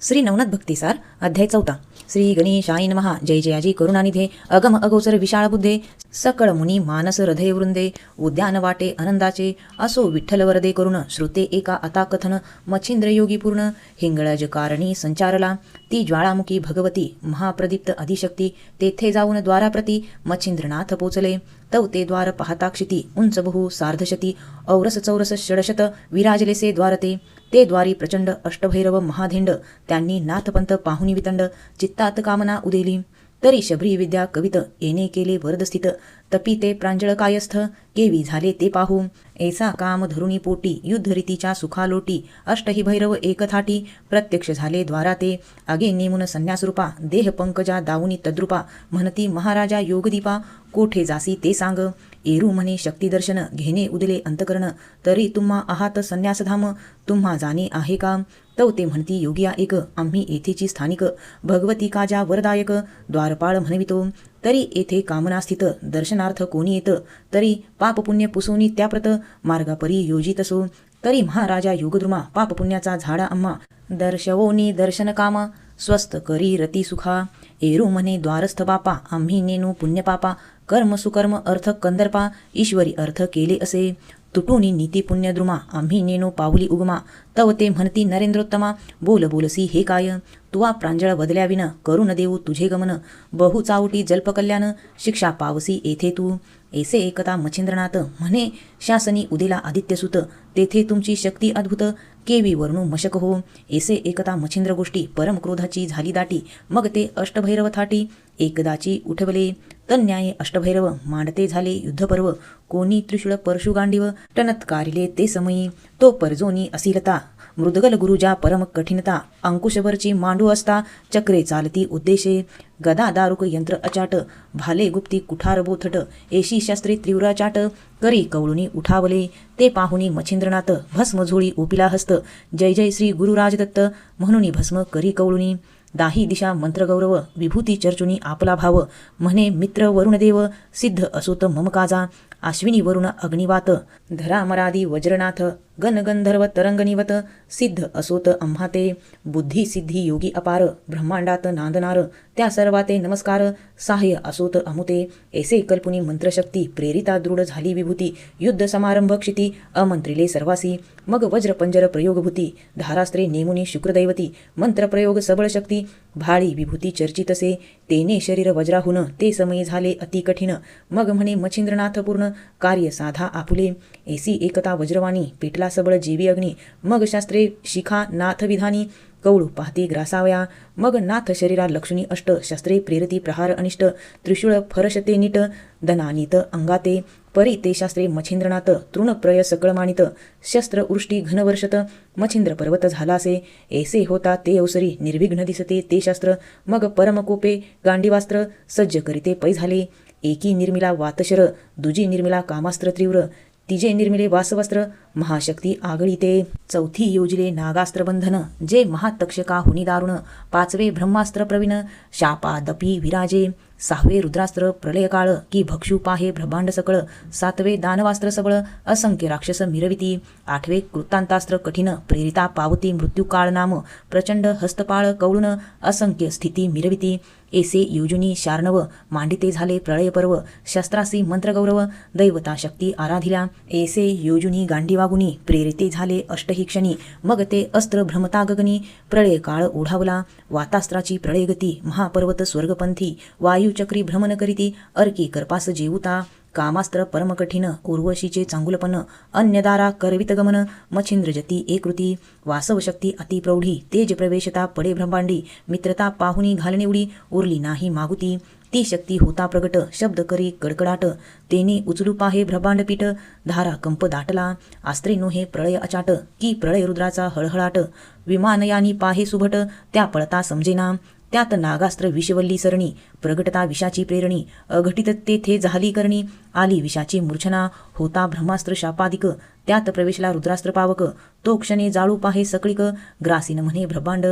[SPEAKER 2] श्री नवनाथ भक्तिसार अध्याय 4. श्री गणेशाय नमः. जय जयाजी करुणानिधे अगम अगोचर विशाळ बुद्धे. सकळ मुनी मानस हृदय वृंदे. उद्यान वाटे आनंदाचे असो विठ्ठल वरदे करुण. श्रुते एका आता कथन मच्छिंद्र योगी पूर्ण. हिंगळज कारणी संचारला ती ज्वाळामुखी भगवती. महाप्रदीप्त अधिशक्ती तेथे जाऊन द्वाराप्रती मच्छिंद्रनाथ पोचले. तव ते द्वार पाहता क्षिती उंच बहु सार्धशती. औरस चौरस षडशत विराजलेसे द्वारते. ते द्वारी प्रचंड अष्टभैरव महाधिंड. त्यांनी नाथपंथ पाहुनी वितंड. चित्तात कामना उदेली तरी शबरी विद्या कवित. येणे केले वरदस्थित तपी ते प्रांजळ कायस्थ. केवी झाले ते पाहू ऐसा काम धरुणी पोटी. युद्धरीतीच्या सुखालोटी अष्टही भैरव एकथाटी. प्रत्यक्ष झाले द्वारा ते आगे नेमुन संन्यासरूपा. देह पंकजा दावुनी तद्रुपा. म्हणती महाराजा योगदीपा. कोठे जासी ते सांग. एरू म्हणे शक्तिदर्शन घेणे उदले अंतकरण. तरी तुम्हा आहात संन्यासधाम तुम्हा जाणे आहे का. तव ते म्हणती योगिया एक आम्ही येथेची स्थानिक. भगवती काजा वरदायक द्वारपाळ म्हणवितो. तरी येथे कामना स्थित दर्शनार्थ कोणी येत. तरी पाप पुण्य पुसोनी त्याप्रत मार्गापरी योजित असो. तरी महाराजा योगद्रुमा पाप पुण्याचा झाडा आम्हा. दर्शवोनी दर्शन कामा स्वस्त करी रती सुखा. एरू म्हणे द्वारस्थ बापा आम्ही नेनू पुण्यपापा. कर्म सुकर्म अर्थ कंदर्पा ईश्वरी अर्थ केले असे. तुटुनी नीती पुण्यद्रुमा आम्ही नेनो पाऊली उगमा. तव ते म्हणती नरेंद्रोत्तमा बोल बोलसी हे काय. तुवा प्रांजळ बदल्याविन करून देऊ तुझे गमन. बहु चावटी जल्पकल्याण शिक्षा पावसी येथे तू. ऐसे एकता मच्छिंद्रनाथ म्हणे शासनी उदेला आदित्यसुत. तेथे तुमची शक्ती अद्भुत केवी वर्णू मशक हो. ऐसे एकता मच्छिंद्र गोष्टी परम क्रोधाची झाली दाटी. मग ते अष्टभैरव थाटी एकदाची उठवले. तन्याये अष्टभैरव मांडते झाले युद्धपर्व. कोणी त्रिशूळ परशु गांडीव टनत्कारिले ते समयी. तो परजोनी असिलता मृदगल गुरुजा परम कठिनता. अंकुशभरची मांडू असता चक्रे चालती उद्देशे. गदा दारुक यंत्र अचाट भाले गुप्ती कुठार बोथट. एशी शस्त्रे तीव्र चाट करी कवळुनी उठावले. ते पाहुनी मच्छिंद्रनाथ भस्म झोळी ओपिला हस्त. जय जय श्री गुरुराजदत्त म्हणून भस्म करी कवळुनी. दाही दिशा मंत्रगौरव विभूती चर्चुनी आपला भाव. म्हणे मित्र वरुणदेव सिद्ध असोत मम काजा. अश्विनी वरुण अग्निवात धरामरादी वज्रनाथ. गणगंधर्व तरंगनिवत सिद्ध असोत आम्हा ते. बुद्धी सिद्धी योगी अपार ब्रह्मांडात नांदनार. त्या सर्वाते नमस्कार सहाय्य असोत अमुते. ऐसे कल्पुनी मंत्रशक्ती प्रेरिता दृढ झाली विभूती. युद्ध समारंभ क्षिती अमंत्रिले सर्वासी. मग वज्रपंजर प्रयोगभूती धारास्त्रे नेमुनी शुक्रदैवती. मंत्रप्रयोग सबळ शक्ती भाळी विभूती चर्चितसे. तेने शरीर वज्राहून ते समयी झाले अति कठीण. मग म्हणे मच्छिंद्रनाथ पूर्ण कार्य साधा आपुले. ऐसी एकता वज्रवाणी पेटला सबळ जीवी अग्नी. मग शास्त्रे शिखा नाथ विधानी कवळू पाहती ग्रासावया. मग नाथ शरीरा लक्ष्मी अष्ट शस्त्रे प्रेरती प्रहार अनिष्ट. त्रिशूळ फरशते नीट दनानीत अंगाते. परी ते शास्त्रे मच्छिंद्रनाथ तृणप्रय सकळ मानित. शस्त्र उष्टी घनवर्षत मच्छिंद्र पर्वत झालासे. ऐसे होता ते अवसरी निर्विघ्न दिसते ते शास्त्र. मग परमकोपे गांडीवास्त्र सज्ज करीते पै झाले. एकी निर्मिला वातशर दुजी निर्मिला कामास्त्र तीव्र. तिजे निर्मिले वासवस्त्र महाशक्ती आगळीते. चौथी योजिले नागास्त्र बंधन जे महातक्षका हुनी दारुण. पाचवे ब्रह्मास्त्र प्रवीण शापादपी विराजे. सहावे रुद्रास्त्र प्रलयकाळ की भक्षू पाहे ब्रह्मांड सकळ. सातवे दानवास्त्र सबळ असंख्य राक्षस मिरविती. आठवे कृतांतास्त्र कठीण प्रेरिता पावती मृत्यूकाळ नाम. प्रचंड हस्तपाळ कवळून असंख्य स्थिती मिरविती. ऐसे योजुनी शार्णव मांडिते झाले प्रळय पर्व. शस्त्रासी मंत्रगौरव दैवता शक्ती आराधिल्या. ऐसे योजुनी गांडी वागुनी प्रेरिते झाले अष्टही क्षणी. मग ते अस्त्र भ्रमता गगनी प्रळय काळ ओढावला. वातास्त्राची प्रळयगती महापर्वत स्वर्गपंथी. वायुचक्री भ्रमण करीती अर्की करपास जेवुता. कामास्त्र परमकठीण उर्वशीचे चांगुलपण. अन्यदारा करवित गमन मच्छिंद्रजती एकृती. वासवशक्ती अतिप्रौढी तेज प्रवेशता पडे ब्रह्मांडी. मित्रता पाहुनी घालणे उडी उरली नाही मागुती. ती शक्ती होता प्रगट, शब्द करी कडकडाट, तेने उचलू पाहे ब्रह्मांडपीठ, धारा कंप दाटला, आस्त्रे नोहे प्रळय अचाट, की प्रळय रुद्राचा हळहळाट, विमानयानी पाहे सुभट, त्या पळता समजेना, त्यात नागास्त्र विषवल्ली सरणी, प्रगटता विषाची प्रेरणी, अघटित तेथे झाली करणी, आली विषाची मूर्छना, होता ब्रह्मास्त्र शापादिक, त्यात प्रवेशला रुद्रास्त्र पावक, तो क्षणे जाळू पाहे सकळिक, ग्रासीन म्हणे ब्रह्मांड,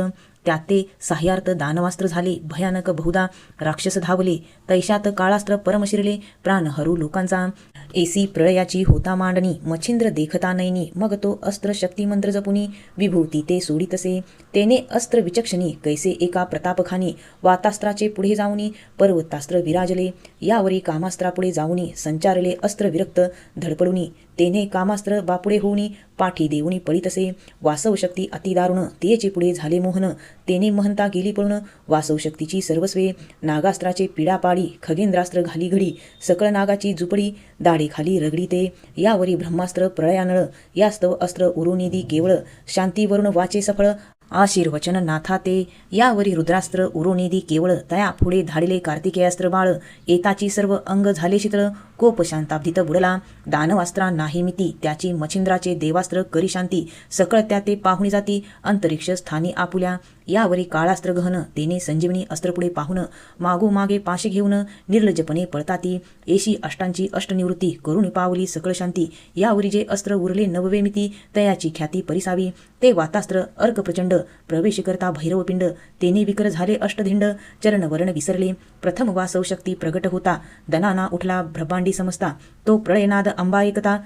[SPEAKER 2] त्यात ते साह्यार्थ दानवास्त्र झाले, भयानक बहुधा राक्षस धावले, तैशात काळास्त्र परम शिरले, प्राण हरू लोकांचा, एसी प्रळयाची होता मांडणी, मच्छिंद्र देखता नैनी, मग तो अस्त्र शक्ती मंत्र जपुनी, विभूती ते सोडितसे, तेने अस्त्र विचक्षणी, कैसे एका प्रतापखानी, वातास्त्राचे पुढे जाऊनी, पर्वतास्त्र विराजले, यावरी कामास्त्रापुढे जाऊनी, संचारले अस्त्र विरक्त धडपडुनी, तेने कामास्त्र बापुढे होऊनी, पाठी देऊनी पळितसे, वासव शक्ती अतिदारुण, तेचे पुढे झाले मोहन, तेने महंता गेली पळून, वासव शक्तीची सर्वस्वे, नागास्त्राचे पिडापाडी, खगेंद्रास्त्र घाली घडी, सकळ नागाची झुपडी, दाढे खाली रगडी ते, यावरी ब्रह्मास्त्र प्रळयानळ, यास्तव अस्त्र उरुनिधी केवळ, शांतीवरून वाचे सफळ, आशीर्वचन नाथा ते, यावरी रुद्रास्त्र उरोनिधी केवळ, तया पुढे धाडिले कार्तिकेयास्त्र बाळ, एताची सर्व अंग झाले शीतळ, कोप शांताब्दीत बुडला, दानवास्त्रा नाही मिती, त्याची मच्छिंद्राचे देवास्त्र करी शांती, सकळ त्या ते पाहुणी जाती, अंतरिक्ष स्थानी आपुल्या, यावरी काळास्त्र गहन, तेने संजीवनी अस्त्र पुढे पाहुन, मागोमागे पाशे घेऊन, निर्लजपणे पळताती, एशी अष्टांची अष्टनिवृत्ती, करुणी पावली सकळ शांती, यावरी जे अस्त्र उरले नववे मिती, तयाची ख्याती परिसावी, ते वातास्त्र अर्क प्रचंड, प्रवेश करता भैरवपिंड, तेने विकर झाले अष्टधिंड, चरणवर्ण विसरले, प्रथम वासव शक्ती प्रगट होता, दनाना उठला ब्रह्मांडी समजता, तो प्रळयनाद अंबा एकता,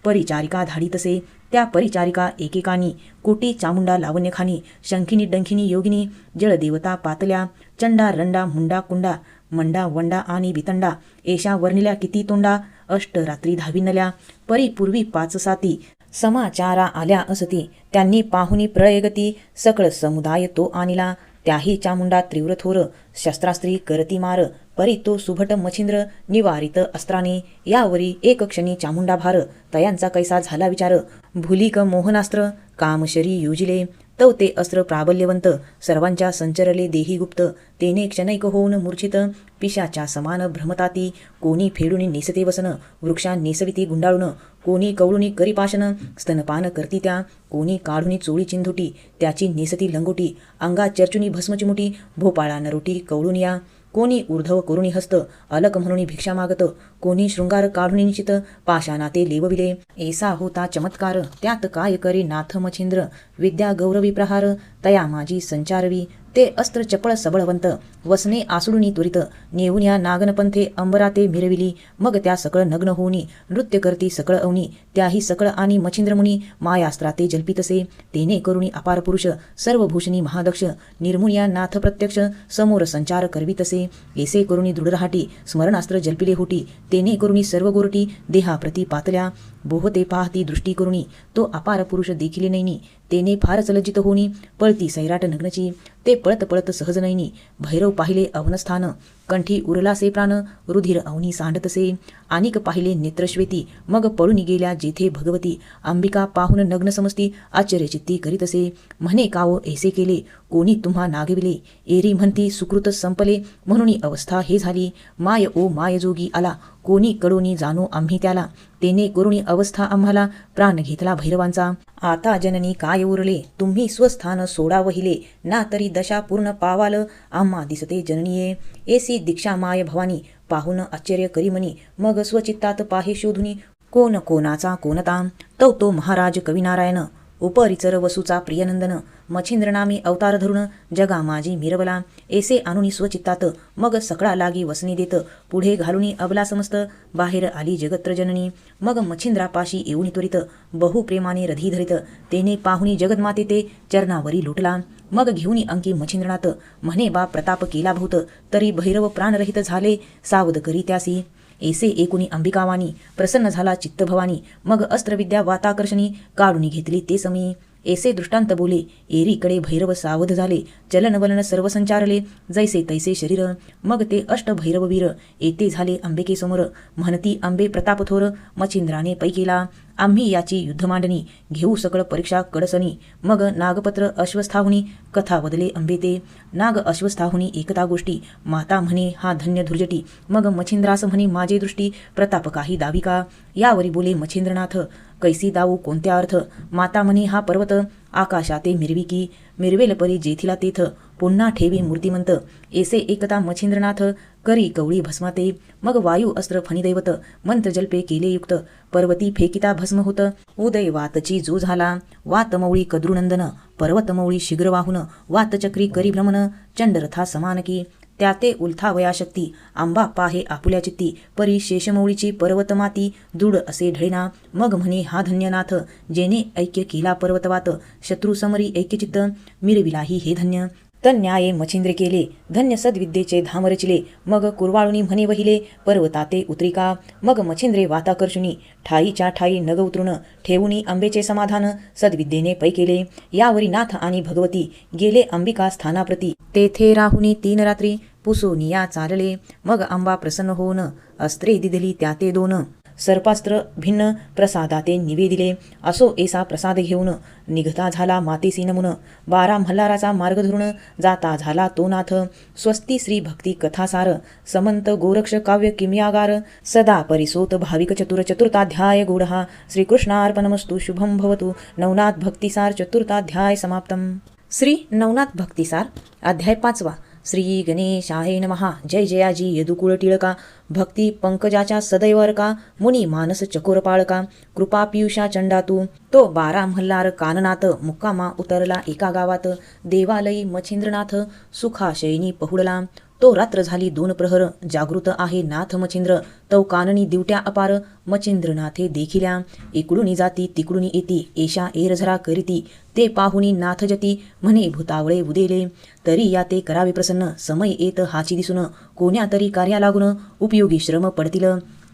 [SPEAKER 2] परिचारिका धाडितसे, त्या परिचारिका एकेकानी, कोटी चामुंडा लावण्यखानी, शंखिनी डंखिनी योगिनी, जळदेवता पातल्या, चंडा रंडा मुंडा कुंडा, मंडा वंडा आणि बितंडा, एशा वर्णिल्या किती तोंडा, अष्टरात्री धाविनल्या, परिपूर्वी पाच साती, समाचारा आल्या असती, त्यांनी पाहुनी प्रळयगती, सकळ समुदाय तो आणिला, त्याही चामुंडा तीव्र थोर, शस्त्रास्त्री करती मार, परी तो सुभट मच्छिंद्र, निवारित अस्त्राने, यावरी एक क्षणी चामुंडा भार, तयांचा कैसा झाला विचार, भुलिक मोहनास्त्र, कामशरी योजिले, तव ते अस्त्र प्राबल्यवंत, सर्वांच्या संचरले देही गुप्त, तेने क्षणैक होऊन मूर्छित, पिशाच्या समान भ्रमताती, कोणी फेडूनी नेसते वसन, वृक्षा नेसविती गुंडाळून, कोणी कवळुनी करीपाशन, स्तनपान करती त्या, कोणी काढुनी चोळी चिंधुटी, त्याची नेसती लंगोटी, अंगा चर्चुनी भस्मचिमुटी, भोपाळा नरोटी कवळुनिया, कोणी ऊर्ध्व करुणी हस्त, अलक म्हणून भिक्षा मागत, कोणी शृंगार काढुनी निश्चित, पाशाना ते लेवविले, ऐसा होता चमत्कार, त्यात काय करे नाथ मच्छिंद्र, विद्या गौरवी प्रहार, तया माझी संचारवी, ते अस्त्र चपळ सबळवंत, वसने आसुडुनी त्वरित, नेऊन नागनपंथे अंबरा ते मिरविली, मग त्या सकळ नग्न होऊनी, नृत्य करती सकळ अवनी, त्याही सकळ आणि मच्छिंद्रमुनी, मायास्त्रा ते जल्पितसे, तेने करुणी अपार पुरुष, सर्वभूषणी महादक्ष, निर्मुनिया नाथ प्रत्यक्ष, समोर संचार करवितसे, ऐसे करुणी दृढ राहाटी, स्मरणास्त्र जल्पिले होटी, तेने करुणी सर्व गोरटी, देहाप्रती पातल्या, बोहते पाहती दृष्टी करुणी, तो अपार पुरुष देखिले नैनी, तेने फारच लज्जित होनी, पळती सैराट नग्नची, ते पळत पळत सहज नैनी, भैरव पाहिले अवनस्थान, कंठी उरलासे प्राण, रुधिर अवनी सांडतसे, आनिक पाहिले नेत्रश्वेती, मग पळून गेल्या जेथे भगवती, अंबिका पाहुन नग्न समजती, आश्चर्यचित्ती करीतसे, म्हणे कावो ऐसे केले, कोणी तुम्हा नागविले, एरी म्हणती सुकृत संपले, म्हणून अवस्था हे झाली, माय ओ माय जोगी आला, कोणी कडोनी जाणो आम्ही त्याला, तेने करुणी अवस्था आम्हाला, प्राण घेतला भैरवांचा, आता जननी काय उरले, तुम्ही स्वस्थान सोडा वहिले, ना तरी दशा पूर्ण पावाल, आम्हा दिसते जननीये, एसी दीक्षा माय भवानी, पाहुन आश्चर्य करीमनी, मग स्वचित्तात पाहे शोधुनी, कोण कोणाचा कोणता, तो महाराज कविनारायण, उपरिचर वसूचा प्रियनंदन, मच्छिंद्रनामी अवतार धरून, जगा माझी मिरवला, ऐसे आणुनी स्वचित्तात, मग सकळा लागी वसनी देत, पुढे घालुनी अबला समस्त, बाहेर आली जगत्र जननी, मग मच्छिंद्रापाशी येऊनी त्वरित, बहुप्रेमाने रधी धरित, तेने पाहुनी जगन्माते ते, चरणावरी लुटला, मग घेऊनी अंकी मच्छिंद्रनाथ, म्हणे बा प्रताप केला भूत, तरी भैरव प्राणरहित झाले, सावध करी त्यासी, ऐसे एकुनी अंबिकावानी, प्रसन्न झाला चित्त भवानी, मग अस्त्रविद्या वाताकर्षणी, काढुनी घेतली ते समी, ऐसे दृष्टांत बोले. एरीकडे भैरव सावध झाले. चलनवलन सर्व संचारले. जैसे तैसे शरीर. मग ते अष्टभैरववीर येते झाले अंबिकेसमोर. म्हणती अंबे प्रतापथोर. मच्छिंद्राने पै केला. आम्ही याची युद्ध मांडणी. घेऊ सकळ परीक्षा कडसणी. मग नागपत्र अश्वस्थाहुनी कथा वदले अंबे ते. नाग अश्वस्थाहुनी एकता गोष्टी. माता म्हणे हा धन्य धुर्जटी. मग मच्छिंद्रास म्हणे माझे दृष्टी. प्रताप काही दावी का. यावरी बोले मच्छिंद्रनाथ कैसी दाऊ कोणत्या अर्थ. माता म्हणे हा पर्वत आकाशाते मिरवी की. मिरवेल परी जेथीला तेथ. पुन्हा ठेवी मूर्तिमंत. ऐसे एकता मच्छिंद्रनाथ करी कवळी भस्माते. मग वायू अस्त्र फणिदैवत. मंत्र जल्पे केले युक्त. पर्वती फेकिता भस्म होत. उदय वातची जो झाला. वातमौळी कद्रुनंदन. पर्वतमौळी शीघ्र वाहून. वातचक्री करी भ्रमण. चंडरथा समानकी. त्याते उलथावया शक्ती. आंबा पाहे आपुल्या चित्ती. परी शेषमौळीची पर्वतमाती. दृढ असे ढळेना. मग म्हणे हा धन्यनाथ जेने ऐक्य केला पर्वतवात. शत्रू समरी ऐक्यचित्त. मिरविलाही हे धन्य. तन्याये मच्छिंद्र केले. धन्य सद्विद्येचे धाम रचिले. मग कुरवाळुनी म्हणे वहिले. पर्वताते उतरिका. मग मच्छिंद्रे वाताकर्षुनी. ठाईच्या ठाई नग उतरून. ठेवुनी अंबेचे समाधान. सद्विद्येने पै केले. यावरी नाथ आणि भगवती गेले अंबिका स्थानाप्रती. तेथे राहुनी 3 रात्री. पुसोनिया चालले. मग अंबा प्रसन्न होऊन. अस्त्रे दिदली त्याते 2. सर्पास्त्र भिन्न प्रसादाते निवेदिले. असो ऐसा प्रसाद घेऊन. निघता झाला मातेसी नमुन. 12 मल्हाराचा मार्ग धरून. जाता झाला तो नाथ. स्वस्ती श्री भक्ती कथासार. समंत गोरक्ष काव्य किमयागार. सदा परिसोत भाविक चतुर. चतुर्थाध्याय गूढः. श्रीकृष्णार्पणमस्तु. शुभं भवतु. नवनाथ भक्तिसार चतुर्थाध्याय समाप्तम. श्री नवनाथ भक्तिसार अध्याय 5. श्री गणेशाय नमः. जय जयाजी यदुकुळ टिळका. भक्ती पंकजाच्या सदैव अर्का. मुनी मानस चकोर पाळका. कृपा पियुषा चंडातू. तो 12 मल्हार काननाथ. मुक्कामा उतरला एका गावात. देवालयी मच्छिंद्रनाथ सुखाशयनी पहुडला. तो रात्र झाली 2 प्रहर. जागृत आहे नाथ मच्छिंद्र. तौ काननी दिवट्या अपार. मच्छिंद्रनाथे देखिल्या. इकडुनी जाती तिकडुनी येती. एषा एरझरा करीती. ते पाहुनी नाथ जती. म्हणे भूतावळे उदेले. तरी या ते करावे प्रसन्न. समय येत हाची दिसून. कोण्या तरी कार्या लागून. उपयोगी श्रम पडतील.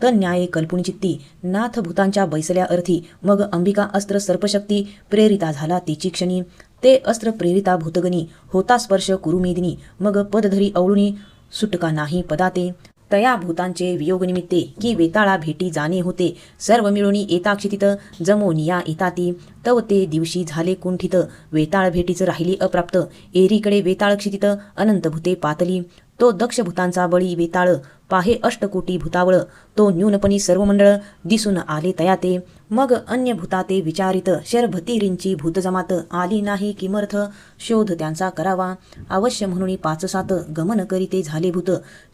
[SPEAKER 2] तन्याये कल्पुनी चित्ती. नाथ भूतांच्या बैसल्या अर्थी. मग अंबिका अस्त्र सर्पशक्ती. प्रेरिता झाला तिची क्षणी. ते अस्त्र प्रेरिता भूतगणी. होता स्पर्श कुरुमेदिनी. मग पदधरी अवळुनी. सुटका नाही पदाते. तया भूतांचे वियोगनिमित्ते. की वेताळा भेटी जाणे होते. सर्व मिळूनी येता क्षितित. जमोनिया येताती. तव ते दिवशी झाले कुंठित. वेताळ भेटीच राहिली अप्राप्त. एरीकडे वेताळ क्षितित. अनंत भूते पातली. तो दक्ष भूतांचा बळी वेताळ. पाहे अष्टकोटी भूतावळ. तो न्यूनपणी सर्व मंडळ. दिसून आले तयाते. मग अन्य भूताते विचारित. शरभतीरींची भूत जमात. आली नाही किमर्थ. शोध त्यांचा करावा. अवश्य म्हणून 5-7 गमन करीते झाले भूत.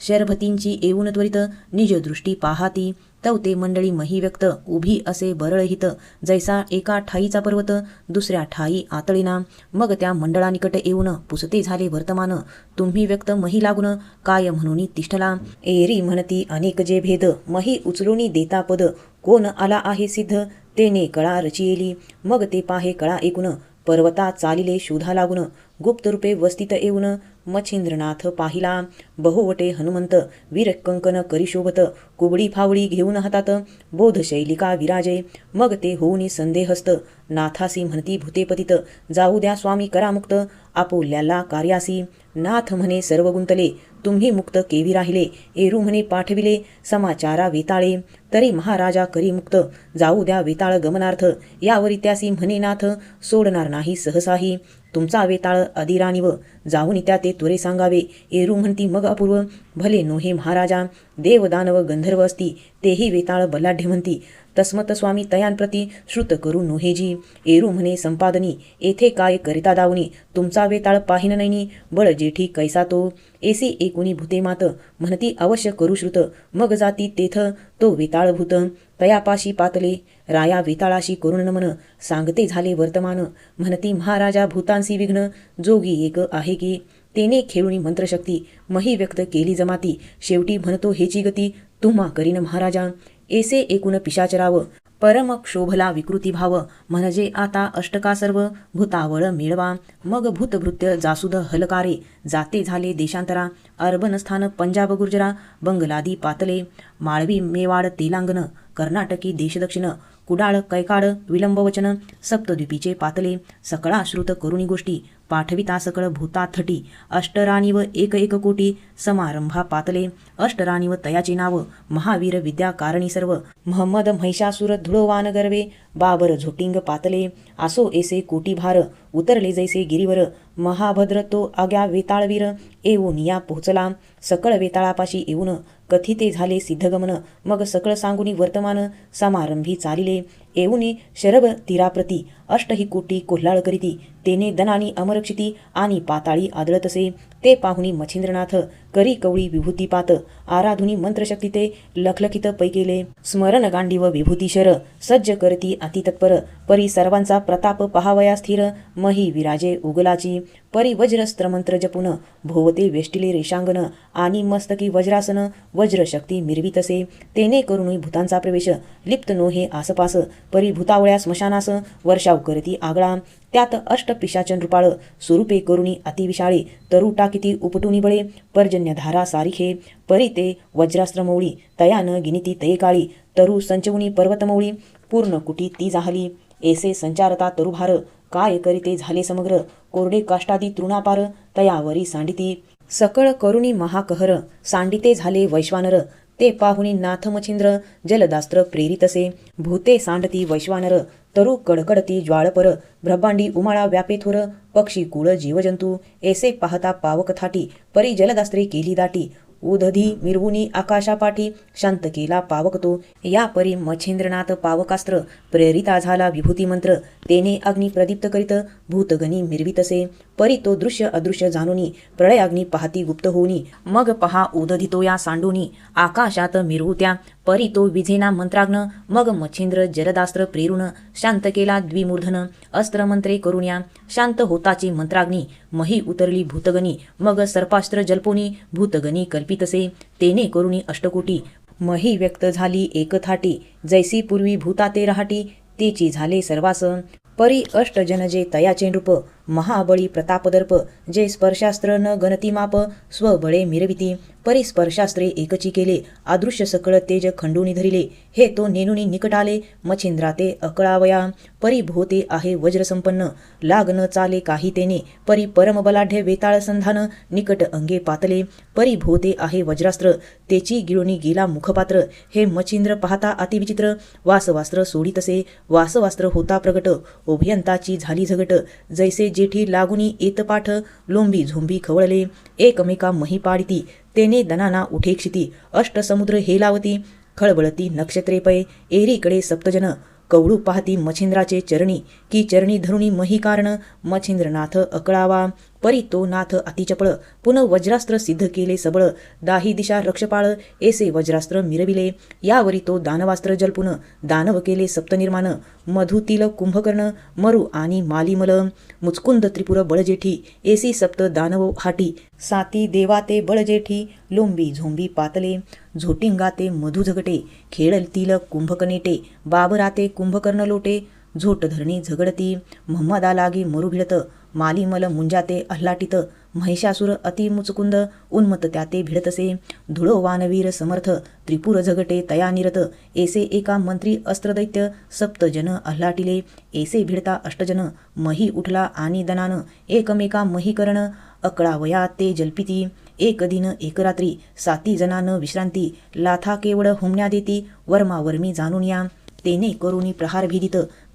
[SPEAKER 2] शरभतींची येऊन त्वरित. निज दृष्टी पाहाती. तव ते मंडळी मही व्यक्त. उभी असे बरळहित. जैसा एका ठाईचा पर्वत. दुसऱ्या ठाई आतळेना. मग त्या मंडळानिकट येऊन. पुसते झाले वर्तमान. तुम्ही व्यक्त मही लागून. काय म्हणून तिष्ठला. एरी म्हणती अनेक जे भेद. मही उचलूनी देता पद. कोण आला आहे सिद्ध. तेने कळा रचियेली. मग ते पाहे कळा एकूण. पर्वता चालिले शोधा लागून. गुप्त रूपे वस्तीत येऊन. मच्छिंद्रनाथ पाहिला. बहुवटे हनुमंत. वीरकंकन करी शोभत. कुबडी फावळी घेऊन हातात. बोधशैलिका विराजे. मग ते होऊनी संदेहस्त. नाथासी म्हणती भूतेपतित. जाऊ द्या स्वामी करामुक्त. आपोल्याला कार्यासी. नाथ म्हणे सर्व गुंतले. तुम्ही मुक्त केवी राहिले. एरू म्हणे पाठविले समाचारा वेताळे. तरी महाराजा करी मुक्त. जाऊ द्या वेताळ गमनार्थ. यावरी त्यासी म्हणे नाथ. सोडणार नाही सहसाही. तुमचा वेताळ अधिराणीव. जाऊन त्या ते त्वरे सांगावे. एरू म्हणती मग अपूर्व. भले नोहे महाराजा. देव दानव गंधर्व असती. तेही वेताळ बलाढ्य म्हणती. तस्मत स्वामी तयांप्रती श्रुत करू नोहेजी. एरू म्हणे संपादनी. येथे काय करिता दावनी. तुमचा वेताळ पाहिन नैनी. बळ जेठी कैसा तो. एसी एकुणी भूते मात. म्हणती अवश्य करू श्रुत. मग जाती तेथ तो वेताळ भूत. तयापाशी पातले. राया वेताळाशी करुण नमन. सांगते झाले वर्तमान. म्हणती महाराजा भूतांसी विघ्न. जोगी एक आहे की. तेने खेळुणी मंत्रशक्ती. मही व्यक्त केली जमाती. शेवटी म्हणतो हेची गती. तुम्हा करीन महाराजा. ऐसे एकूण पिशाचराव. परम क्षोभला विकृती भाव. म्हणजे आता अष्टका सर्व. भूतावळ मिळवा. मग भूतभृत्य जासुद हलकारे. जाते झाले देशांतरा. अर्बनस्थान पंजाब गुर्जरा. बंगलादी पातले. माळवी मेवाड तेलांगण. कर्नाटकी देश दक्षिण. कुडाळ कैकाड विलंबवचन सप्तद्वीपीचे पातले सकळा श्रुत करुणी गोष्टी पाठविता सकळ भूताथटी अष्टराणीव एक एक कोटी समारंभा पातले अष्टराणीव तयाचे नाव महावीर विद्या कारणी सर्व महम्मद महिषासुर धुळोवान गर्वे बाबर झोटिंग पातले आसो एसे कोटी भार उतरले जैसे गिरीवर महाभद्र तो आग्या वेताळवीर येऊन या पोहोचला सकळ वेताळापाशी येऊन कथिते झाले सिद्धगमन मग सकळ सांगुनी वर्तमान समारंभी चालिले येऊनी शरभ तीराप्रती अष्टही कोटी कोल्हाळ करीती तेने दनानी अमरक्षिती आणि पाताळी आदळतसे ते पाहुनी मच्छिंद्रनाथ करी कवळी विभूतीपात आराधुनी मंत्रशक्ती ते लखलखित पैकेले स्मरण गांडीव विभूतीशर सज्ज करती अतितत्पर परी सर्वांचा प्रताप पहावया स्थिर मही विराजे उगलाची परी वज्रस्त्रमंत्र जपुन भोवते वेष्टिले रेषांगण आणि मस्तकी वज्रासन वज्रशक्ती मिरवितसे तेने करुणी भूतांचा प्रवेश लिप्त नोहे आसपास परी भूतावळ्या स्मशानास वर्षाव करती आगळा त्यात अष्टपिशाचन रूपाळ स्वरूपे करुणी अतिविशाळे तरु टाकिती उपटुनी बळे पर्जन्यधारा सारिखे परी ते वज्रास्त्रमौळी तयान गिनिती तये काळी तरु संचवुनी पर्वतमौळी पूर्ण कुटी ती जाहली ऐसे संचारता तरुभार काय करीते झाले समग्र कोरडे काष्टादी तृणापार तयावरी सांडिती सकळ करुणी महाकहर सांडिते झाले वैश्वानर ते पाहुनी नाथ मच्छिंद्र जलदास्त्र प्रेरितसे भूते सांडती वैश्वानर तरु कडकडती ज्वाळपर ब्रह्मांडी उमाळा व्यापे थोर पक्षी कुळ जीवजंतू ऐसे पाहता पावक थाटी परी जलदास्त्रे केली दाटी उदधी मिरवुनी आकाशापाठी शांत केला पावकतो या परी मच्छिंद्रनाथ पावकास्त्र प्रेरिता झाला विभूती मंत्र तेने अग्नी प्रदीप्त करीत भूतगणी मिरवितसे परी तो दृश्य अदृश्य जाणुनी प्रळयाग्नी पाहती गुप्त होऊनी मग पहा उदधितो या सांडुनी आकाशात मिरवुत्या परी तो विझेना मंत्राग्न मग मच्छिंद्र जलदास्त्र प्रेरुण शांत केला द्विमूर्धन अस्त्रमंत्रे करुण्या शांत होताची मंत्राग्नी मही उतरली भूतगणी मग सर्पास्त्र जल्पोनी भूतगणी कल्पितसे तेने करुणी अष्टकोटी मही व्यक्त झाली एकथाटी जैसी पूर्वी भूताते रहाटी तेची झाले सर्वास परी अष्टजन जे तयाचे नृप महाबळी प्रतापदर्प जे स्पर्शास्त्र न गणतीमाप स्वबळे मिरविती परी स्पर्शास्त्रे एकची केले अदृश्य सकळ तेज खंडूनी धरिले हे तो नेनुनी निकट आले मच्छिंद्राते अकळावया परी भोते आहे वज्रसंपन्न लाग न चाले काही तेने परी परमबलाढ्य वेताळ संधान निकट अंगे पातले परी भोते आहे वज्रास्त्र तेची गिळुनी गेला मुखपात्र हे मच्छिंद्र पाहता अतिविचित्र वासवास्त्र सोडितसे वासवास्त्र होता प्रगट उभयंताची झाली झगट जैसे जेठी लागुनी येतपाठ लोंबी झोंबी खवळले एकमेका मही पाडिती तेने दनाना उठे क्षिती अष्टसमुद्र हेलावती खळबळती नक्षत्रे पै एरीकडे सप्तजन कवळू पाहती मच्छिंद्राचे चरणी की चरणी धरुणी मही कारण मच्छिंद्रनाथ अकळावा परी तो नाथ अतिचपळ पुन वज्रास्त्र सिद्ध केले सबळ दाही दिशा रक्षपाळ ऐसे वज्रास्त्र मिरविले यावरी तो दानवास्त्र जल्पुन दानव केले सप्तनिर्माण मधुतील कुंभकर्ण मरु आणि मालिमल मुचकुंद त्रिपुर बळजेठी ऐसी सप्त दानव हाटी साती देवाते बळजेठी लोंबी झोंबी पातले झोटिंगाते मधु झगटे खेळतील कुंभकनेटे बाबराते कुंभकर्ण लोटे झोट धरणी झगडती महम्मदा लागी मरु भिडत मालिमल मुंजाते अल्लाटित महिषासुर अति मुचकुंद उन्मत त्याते भिडतसे धुळो वानवीर समर्थ त्रिपुर झगटे तया निरत ऐसे एका मंत्री अस्त्रदैत्य सप्तजन अल्लाटिले ऐसे भिडता अष्टजन मही उठला आणि दनान एकमेका मही करण अकळावया ते जल्पिती एक दिन एक रात्री 7 जनान विश्रांती लाथा केवळ हुमण्या देती वर्मावर्मी जाणून या तेने करुणी प्रहार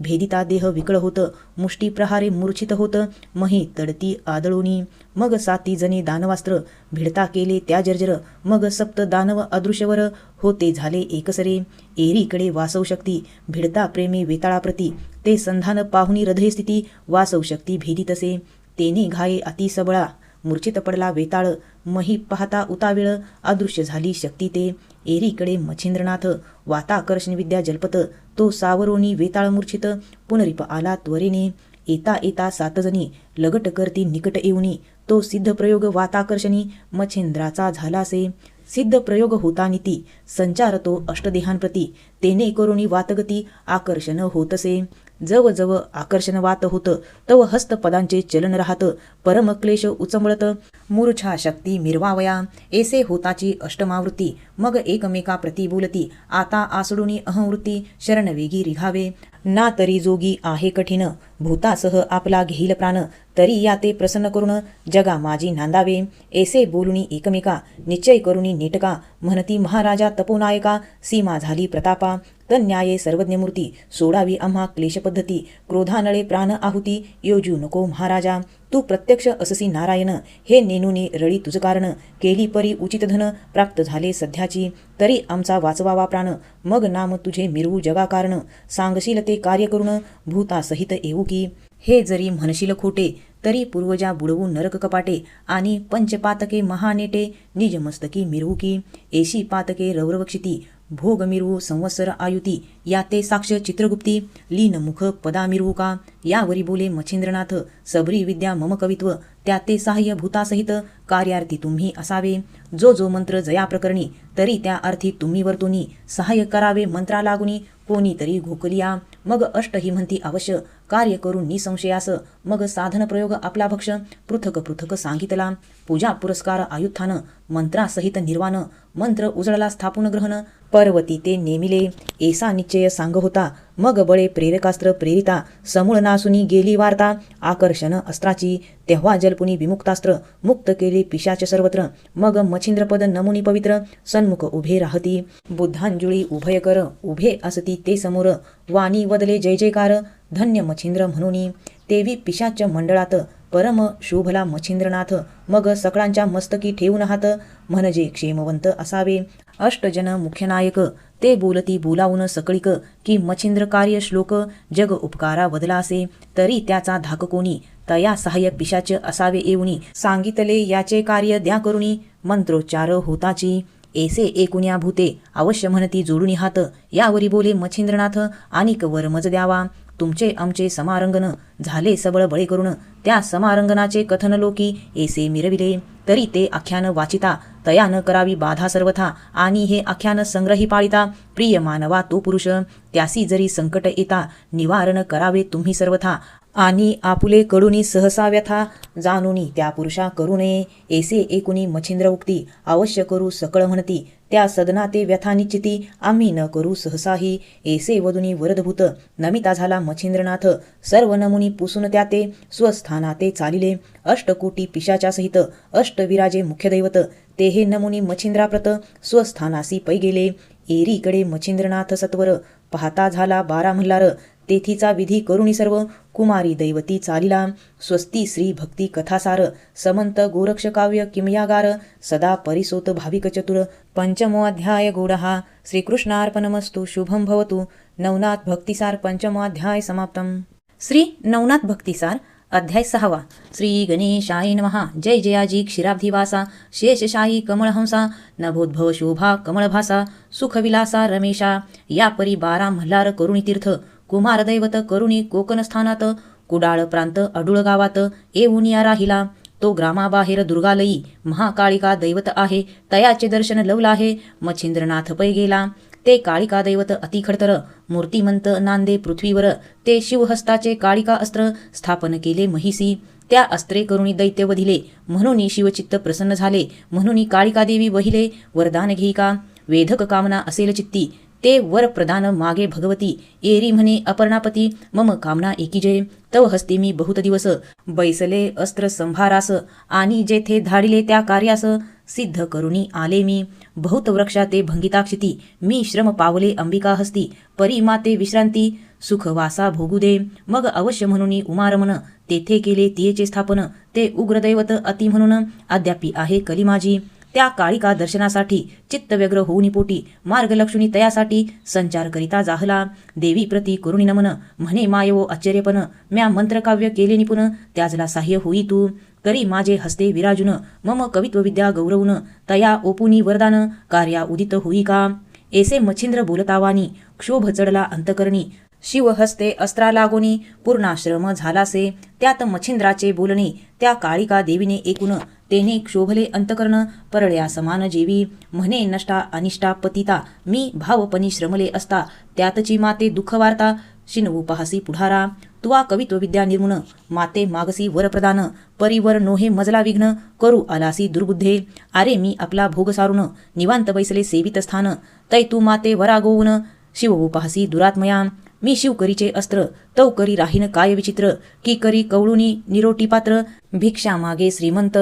[SPEAKER 2] भेदिता देह विकळ होत मुष्टी प्रहारे मूर्छित होत मही तडती आदळुनी मग 7 जणे दानवास्त्र भिडता केले त्या जर्जर मग सप्त दानव अदृश्यवर होते झाले एकसरे एरीकडे वासव शक्ती भिडता प्रेमी वेताळाप्रती ते संधान पाहुनी हृदय स्थिती वासव शक्ती भेदितसे तेने घाये अति सबळा मूर्छित पडला वेताळ मही पाहता उताविळ अदृश्य झाली शक्ती ते एरीकडे मच्छिंद्रनाथ वाताकर्षण विद्या जल्पत तो सावरोनी वेताळ मूर्छित पुनरिप आला त्वरेने येता येता 7 जणी लगट करती निकट येऊनी तो सिद्ध प्रयोग वाताकर्षणी मच्छिंद्राचा झालासे सिद्ध प्रयोग होता नीती संचार तो अष्टदेहांप्रती तेने करुणी वातगती आकर्षण होतसे जव जव आकर्षण वात होतं तव हस्तपदांचे चलन राहत, परमक्लेश उचंबळत, मूर्छा शक्ती मिरवावया, ऐसे होताची अष्टमावृत्ती, मग एकमेका प्रती बोलती, आता आसडूनी अहंवृत्ती, शरणवेगी रिघावे, ना तरी जोगी आहे कठीण, भूतासह आपला घेईल प्राण, तरी या ते प्रसन्न करून जगा माझी नांदावे, ऐसे बोलुनी एकमेका, निश्चय करुनी नेटका, म्हणती महाराजा तपोनायका, सीमा झाली प्रतापा, तन्याये सर्वज्ञ मूर्ती, सोडावी आम्हा क्लेश पद्धती, क्रोधानळे प्राण आहुती, योजू नको महाराजा, तू प्रत्यक्ष अससी नारायण, हे नेनुनी रळी तुझ कारण, केली परी उचित धन, प्राप्त झाले सध्याची, तरी आमचा वाचवावा प्राण, मग नाम तुझे मिरवू जगा कारण, सांगशील ते कार्य करून, भूतासहित येऊ की, हे जरी म्हणशील खोटे, तरी पूर्वजा बुडवू नरक कपाटे, आणि पंचपातके महानेटे, निज मस्तकी मिरवू की, एशी पातके रौरवक्षिती, भोग मिरवू संवत्सर आयुती, या ते साक्ष चित्रगुप्ती, लीन मुख पदा मिरवू का, यावरी बोले मच्छिंद्रनाथ, सबरी विद्या मम कवित्व, त्या ते सहाय्य भूतासहित, कार्यार्थी तुम्ही असावे, जो जो मंत्र जया प्रकरणी, तरी त्या अर्थी तुम्ही वर्तुनी, सहाय्य करावे मंत्रा लागुनी, कोणीतरी घोकलिया, मग अष्ट ही म्हणती अवश्य, कार्य करून निसंशयास, मग साधन प्रयोग आपला भक्ष, पृथक पृथक सांगितला, पूजा पुरस्कार आयुत्थान, मंत्रासहित निर्वाण, मंत्र उजळला स्थापून ग्रहण, पर्वती ते नेमिले, ऐसा निश्चय सांग होता, मग बळे प्रेरकास्त्र प्रेरिता, समूळ नासुनी गेली वार्ता, आकर्षण अस्त्राची, तेव्हा जलपुनी विमुक्तास्त्र, मुक्त केले पिशाच सर्वत्र, मग मच्छिंद्रपद नमुनी पवित्र, सन्मुख उभे राहती, बुद्धांजुळी उभय कर, उभे असती ते समोर, वाणी वदले जय जयकार, धन्य मच्छिंद्र म्हणूनी, तेवी पिशाच मंडळात, परम शोभला मच्छिंद्रनाथ, मग सकळांच्या मस्तकी ठेवून हात, म्हणजे क्षेमवंत असावे, अष्टजन मुख्यनायक, ते बोलती बोलावून सकळिक, की मच्छिंद्र कार्य श्लोक, जग उपकारा वदलासे, तरी त्याचा धाक कोणी, तया सहाय्य पिशाच असावे येऊनी, सांगितले याचे कार्य द्या करुणी, मंत्रोच्चार होताची, ऐसे एकुण्या भूते, अवश्य म्हणती जोडुनी हात, यावरी बोले मच्छिंद्रनाथ, आणिक वर मज द्यावा, तुमचे आमचे समारंगन, झाले सबळ बळे करून, त्या समारंगनाचे कथन लोकी ऐसे मिरविले, तरी ते आख्यान वाचिता, तया न करावी बाधा सर्वथा, आणि हे आख्यान संग्रही पाळिता, प्रिय मानवा तो पुरुष, त्यासी जरी संकट येता, निवारण करावे तुम्ही सर्वथा, आणि आपुले कडुनी सहसा व्यथा, जाणुनी त्या पुरुषा करू नये, ऐसे एकुनी मच्छिंद्र उक्ती, अवश्य करू सकळ म्हणती, त्या सदना ते व्यथा निश्चिती, आम्ही न करू सहसाही, ऐसे वदुनी वरदभूत, नमिता झाला मच्छिंद्रनाथ, सर्व नमुनी पुसून त्या ते, स्वस्थाना ते चालिले, अष्टकोटी पिशाच्या सहित, अष्टविराजे मुख्य दैवत, ते हे नमुनी मच्छिंद्राप्रत, स्वस्थानासी पै गेले, एरीकडे मच्छिंद्रनाथ सत्वर, पाहता झाला 12 मल्हार, तेथीचा विधी करुणी सर्व, कुमारी दैवती चालिला, स्वस्ती श्री भक्ती कथासार, समंत गोरक्ष काव्य किमयागार, सदा परिसोत भाविक चतुर, पंचमो अध्याय गूढहा, श्रीकृष्णार्पणमस्तु, शुभम भवतु, नवनाथ भक्तिसार पंचमोऽध्याय समाप्तम. श्री नवनाथ भक्तिसार अध्याय 6. श्री गणेशाय नमः. जय जयाजी क्षीराब्धिवासा, शेषशाही कमळहंसा, नभोद्भव शोभा कमळभासा, सुखविलासा रमेशा, या परी 12 मल्हार करुणी तीर्थ, कुमार दैवत करुणी कोकणस्थानात, कुडाळ प्रांत अडुळ गावात, येऊनिया राहिला, तो ग्रामाबाहेर दुर्गालयी, महाकाळिका दैवत आहे, तयाचे दर्शन लवला आहे, मच्छिंद्रनाथ पै गेला, ते काळिका दैवत अतिखडतर, मूर्तिमंत नांदे पृथ्वीवर, ते शिवहस्ताचे काळिका अस्त्र, स्थापन केले महिसी, त्या अस्त्रे करुणी दैत्य वधिले, म्हणून शिवचित्त प्रसन्न झाले, म्हणून काळिका देवी वहिले, वरदान घेई का, वेधक कामना असेल चित्ती, ते वर प्रदान मागे भगवती, एरी म्हणे अपर्णापती, मम कामना एकी जय, तव हस्ते मी बहुत दिवस, बैसले अस्त्र संभारास, आणि जेथे धाडिले त्या कार्यास, सिद्ध करुणी आले मी, बहुत वृक्षा ते भंगिताक्षिती, मी श्रम पावले अंबिका हस्ती, परी माते विश्रांती, सुखवासा भोगू दे, मग अवश्य म्हणून उमारमन, तेथे केले तियेचे स्थापन, ते उग्रदैवत अति म्हणून, अद्यापी आहे कली माझी, त्या काळिका दर्शनासाठी चित्तव्यग्र होऊनी पोटी, मार्गलक्ष्मी तयासाठी संचार करिता जाहला, देवी प्रती करुणी नमन, म्हणे मायवो आश्चर्यपण, म्या मंत्रकाव्य केले निपुण, त्याजला साह्य होई तू, करी माझे हस्ते विराजून, मम कवित्व विद्या गौरवून, तया ओपुनी वरदान, कार्या उदित होई का, ऐसे मच्छिंद्र बोलतावानी, क्षोभ चढला अंतकरणी, शिवहस्ते अस्त्रा लागोनी, पूर्णाश्रम झालासे, त्यात मच्छिंद्राचे बोलणे, त्या काळिका देवीने एकूण, तेने क्षोभले अंतकरण, परळ्या समान जेवी, म्हणे नष्टा अनिष्टा पतिता, मी भावपणी श्रमले असता, त्यातची माते दुःख वार्ता, शिनवू पाहसी पुढारा तुवा कवित्व विद्या निर्मुन माते मागसी वरप्रदान परिवर नोहे मजला विघ्न करू आलासी दुर्बुद्धे आरे मी आपला भोग सारून निवांत बैसले सेवित स्थान तै तू माते वरागोवून शिववू पाहसी दुरात्मया मी शिव करीचे अस्त्र तौ करी राहीन काय विचित्र की करी कवळुनी निरोटी पात्र भिक्षा मागे श्रीमंत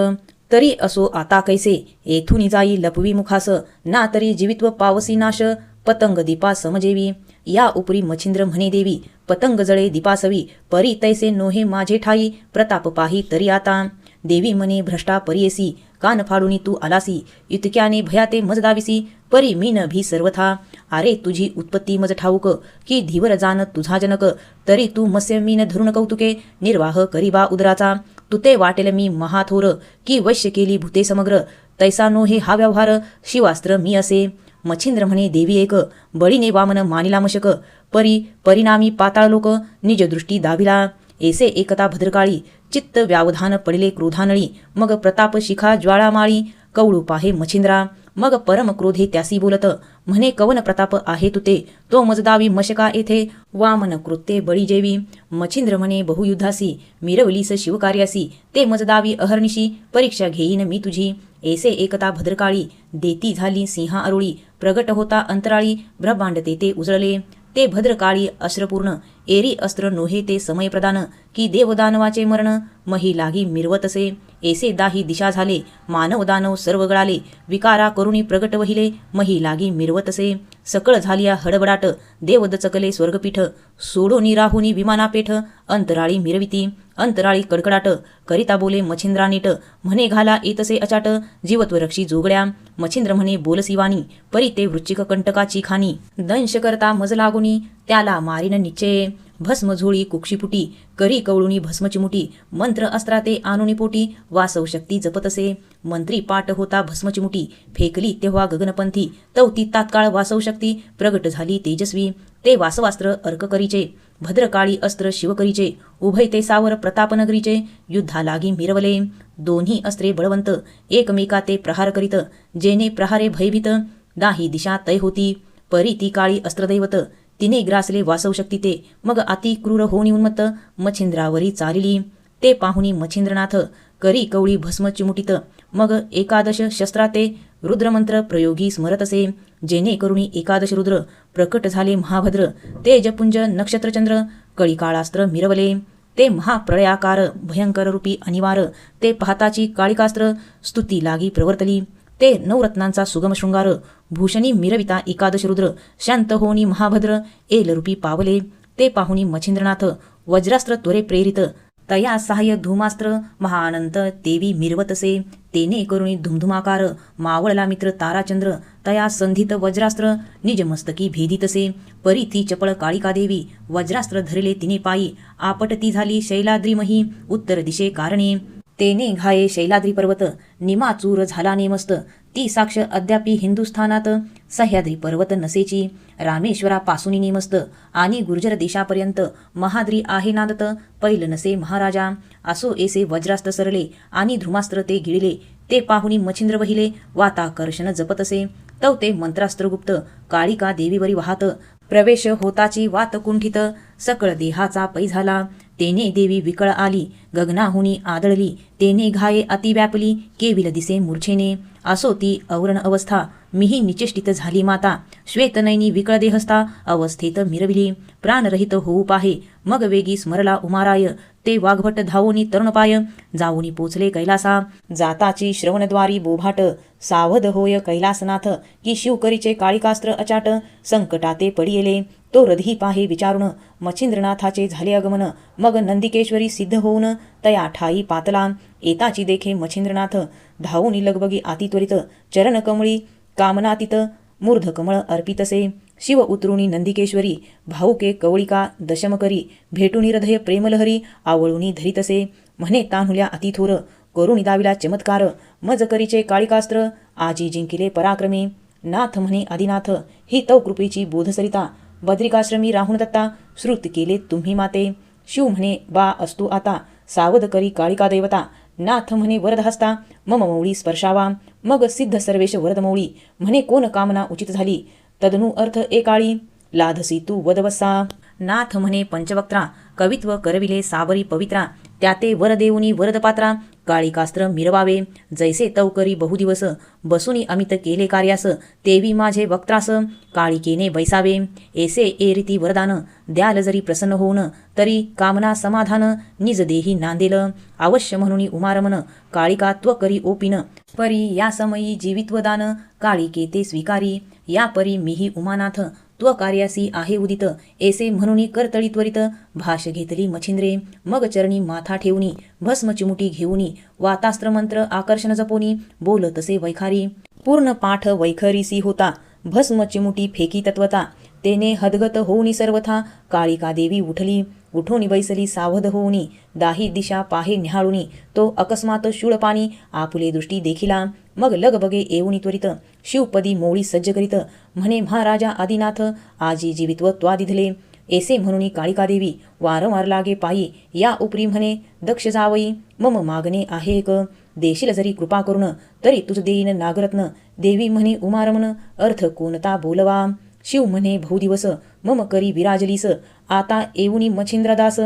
[SPEAKER 2] तरी असो आता कैसे येथून जाई लपवी मुखास ना तरी जीवित्व पावसी नाश पतंग दीपा समजेवी या उपरी मच्छिंद्र म्हणे देवी पतंग जळे दीपासवी परी तैसे नोहे माझे ठाई प्रताप पाही तरी आता देवी म्हणे भ्रष्टा परियेसी कान फाडूनी तू आलासी इतक्याने भयाते मज दाविसी परी मीन भी सर्वथा आरे तुझी उत्पत्ती मज ठाऊक की धीवर जान तुझा जनक तरी तू मत्स्य मीन धरुण कौतुके निर्वाह करीबा उदराचा तुते वाटेल मी महाथोर की वैश्य केली भूते समग्र तैसा नो हे हा व्यवहार शिवास्त्र मी असे मच्छिंद्र म्हणे देवी एक बळीने वामन मानिला मशक परी परिणामी पाताळ लोक निज दृष्टी दाविला ऐसे एकता भद्रकाळी चित्त व्यावधान पडिले क्रोधानळी मग प्रताप शिखा ज्वाळामाळी कवळू पाहे मच्छिंद्रा मग परम क्रोधे त्यासी बोलत म्हणे कवन प्रताप आहे तुते तो मजदावी मशका येथे वामन कृत्ये बळी जेवी मच्छिंद्र म्हणे बहुयुद्धासी मिरवलीस शिवकार्यासी ते मजदावी अहर्निशी परीक्षा घेईन मी तुझी ऐसे एकता भद्रकाळी देती झाली सिंहा अरुळी प्रगट होता अंतराळी ब्रह्मांड ते उजळले ते भद्रकाळी अश्रपूर्ण एरी अस्त्र नोहे ते समय प्रदान की देवदानवाचे मरण मही लागी मिरवतसे ऐसे दाही दिशा झाले मानव दानव सर्व गळाले विकारा करुणी प्रगट वहिले मही लागी मिरवतसे सकळ झालिया हडबडाट देव दचकले स्वर्गपीठ सोडोनी राहुनी विमानापेठ अंतराळी मिरविती अंतराळी कडकडाट करिता बोले मच्छिंद्रा नीट म्हणे घाला येतसे अचाट जीवत्व रक्षी जोगड्या मच्छिंद्र म्हणे बोलसी वाणी परी ते वृश्चिक कंटकाची खानी दंश करता मज लागुनी त्याला मारीन निश्चये भस्म झोळी कुक्षीपुटी करी कवळुनी भस्मची मुठी मंत्र अस्त्राते आणुनी पोटी वासव शक्ती जपतसे मंत्री पाठ होता भस्मची मुठी फेकली तेव्हा गगनपंथी तवती तात्काळ वासव शक्ती प्रगट झाली तेजस्वी ते वासवास्त्र अर्क करीचे भद्रकाळी अस्त्र शिवकरीचे उभय ते सावर प्रतापनगरीचे युद्धा लागी मिरवले दोन्ही अस्त्रे बळवंत एकमेका ते प्रहार करीत जेने प्रहारे भयभीत दाही दिशा तय होती परी ती काळी अस्त्रदैवत तिने ग्रासले वासव शक्ती ते मग अति क्रूर होऊनी उन्मत्त मच्छिंद्रावरी चालिली ते पाहुनी मच्छिंद्रनाथ करी कवळी भस्म चिमुटीत मग एकादश शस्त्राते रुद्रमंत्र प्रयोगी स्मरतसे जेने करुणी एकादश रुद्र प्रकट झाले महाभद्र ते जपुंज नक्षत्रचंद्र कळीकाळास्त्र मिरवले ते महाप्रळयाकार भयंकर रूपी अनिवार ते पाहताची काळिकास्त्र स्तुती लागी प्रवर्तली ते नवरत्नांचा सुगम शृंगार भूषणी मिरविता एकादश रुद्र शांत होनी महाभद्र एलरूपी पावले ते पाहुनी मच्छिंद्रनाथ वज्रास्त्र त्वरे प्रेरित तया सहाय्य धूमास्त्र महाअनंत देवी मिरवतसे तेने करुणी धुमधुमाकार मावळला मित्र ताराचंद्र तया संधित वज्रास्त्र निजमस्तकी भेदितसे परी ती चपळ काळिका देवी वज्रास्त्र धरले तिने पायी आपट ती झाली शैलाद्रीमही उत्तर दिशे कारणे तेने घाये शैलाद्री पर्वत निमाचूर झाला नेमस्त ती साक्ष अद्यापी हिंदुस्थानात सह्याद्री पर्वत नसेची रामेश्वरापासून नेमस्त आणि गुर्जर देशापर्यंत महाद्री आहे नादत पैल नसे महाराजा असो ऐसे वज्रास्त्र सरले आणि धृमास्त्र ते गिळले ते पाहुनी मच्छिंद्र वहिले वाताकर्षण जपतसे तव ते मंत्रास्त्रगुप्त काळिका देवीवरी वाहत प्रवेश होताची वात कुंठित सकळ देहाचा पै झाला तेने देवी विकळ आली गगनाहुनी आदळली तेने घाये अति व्यापली केविल दिसे मूर्छेने असो ती अवरण अवस्था मिही निचेष्टित झाली माता श्वेतनयनी विकळ देहस्था अवस्थेत मिरविली प्राणरहित होऊ पाहे मग वेगी स्मरला उमाराय ते वाघभट धावोनी तरुणपाय जाऊनी पोचले कैलासा जाताची श्रवणद्वारी बोभाट सावध होय कैलासनाथ की शिवकरीचे काळिकास्त्र अचाट संकटाते पडियेले तो रधी पाहे विचारून मच्छिंद्रनाथाचे झाले आगमन मग नंदिकेश्वरी सिद्ध होऊन तया ठाई पातला एताची देखे मच्छिंद्रनाथ धावूनी लगबगी आतित्वरित चरणकमळी कामनातीत मूर्धकमळ अर्पितसे शिव उतरुणी नंदिकेश्वरी भाऊके कवळिका दशम करी भेटुनी हृदय प्रेमलहरी आवळुनी धरितसे म्हणे तान्हुल्या अतिथोर करुणी दाविला चमत्कार मज करीचे काळिकास्त्र आजी जिंकिले पराक्रमी नाथ म्हणे आदिनाथ ही तव कृपेची बोधसरिता बद्रिकाश्रमी राहुण दत्ता श्रुत केले तुम्ही माते शिव म्हणे बा असतो आता सावध करी काळिका देवता नाथ म्हणे वरद हस्ता मम मौळी स्पर्शावा मग सिद्ध सर्वेश वरद मौळी म्हणे कोण कामना उचित झाली तदनु अर्थ एकाळी लाधसी तू वदवसा नाथ म्हणे पंचवक्त्रा, कवित्व करविले सावरी पवित्रा, त्याते वर देऊनी वरदपात्रा, काळिकास्त्र मिरवावे जैसे तवकरी बहुदिवस, बसुनी अमित केले कार्यास, तेवी माझे वक्त्रास, काळिकेने बैसावे ऐसे ए रीती वरदान, द्याल जरी प्रसन्न होऊन, तरी कामना समाधान, निज देही नांदेल, अवश्य म्हणून उमारमन, काळिकात्व करी ओपिन, परी या समयी जीवित्वदान, काळिके ते स्वीकारी, या परी मिही उमानाथ, त्व कार्यासी आहे उदित, ऐसे म्हणून करतळी त्वरित, भाष घेतली मच्छिंद्रे, मग चरणी माथा ठेवूनी, भस्म चिमुटी घेऊनी, वातास्त्र मंत्र आकर्षण जपोनी, बोल तसे वैखारी, पूर्ण पाठ वैखरीसी होता, भस्म चिमुटी फेकी तत्वता, तेने हदगत होऊनी सर्वथा, काळिका देवी उठली, उठून बैसली सावध होऊनी, दाही दिशा पाहे न्याहाळूनी, तो अकस्मात शूळपाणी, आपुले दृष्टी देखिला, मग लगबगे येऊनी त्वरित, शिवपदी मोळी सज्ज करीत, म्हणे महाराजा आदिनाथ, आजी जीवित्व त्वादिधले, ऐसे म्हणून काळिकादेवी वारंवार लागे पायी, या उपरी म्हणे दक्ष जावई, मम मागणे आहे एक, देशील जरी कृपा करून, तरी तुझ देईन नागरत्न, देवी म्हणे उमारमन, अर्थ कोणता बोलवा, शिव म्हणे बहुदिवस, मम करी विराजलीस, आता येऊनी मच्छिंद्रदास,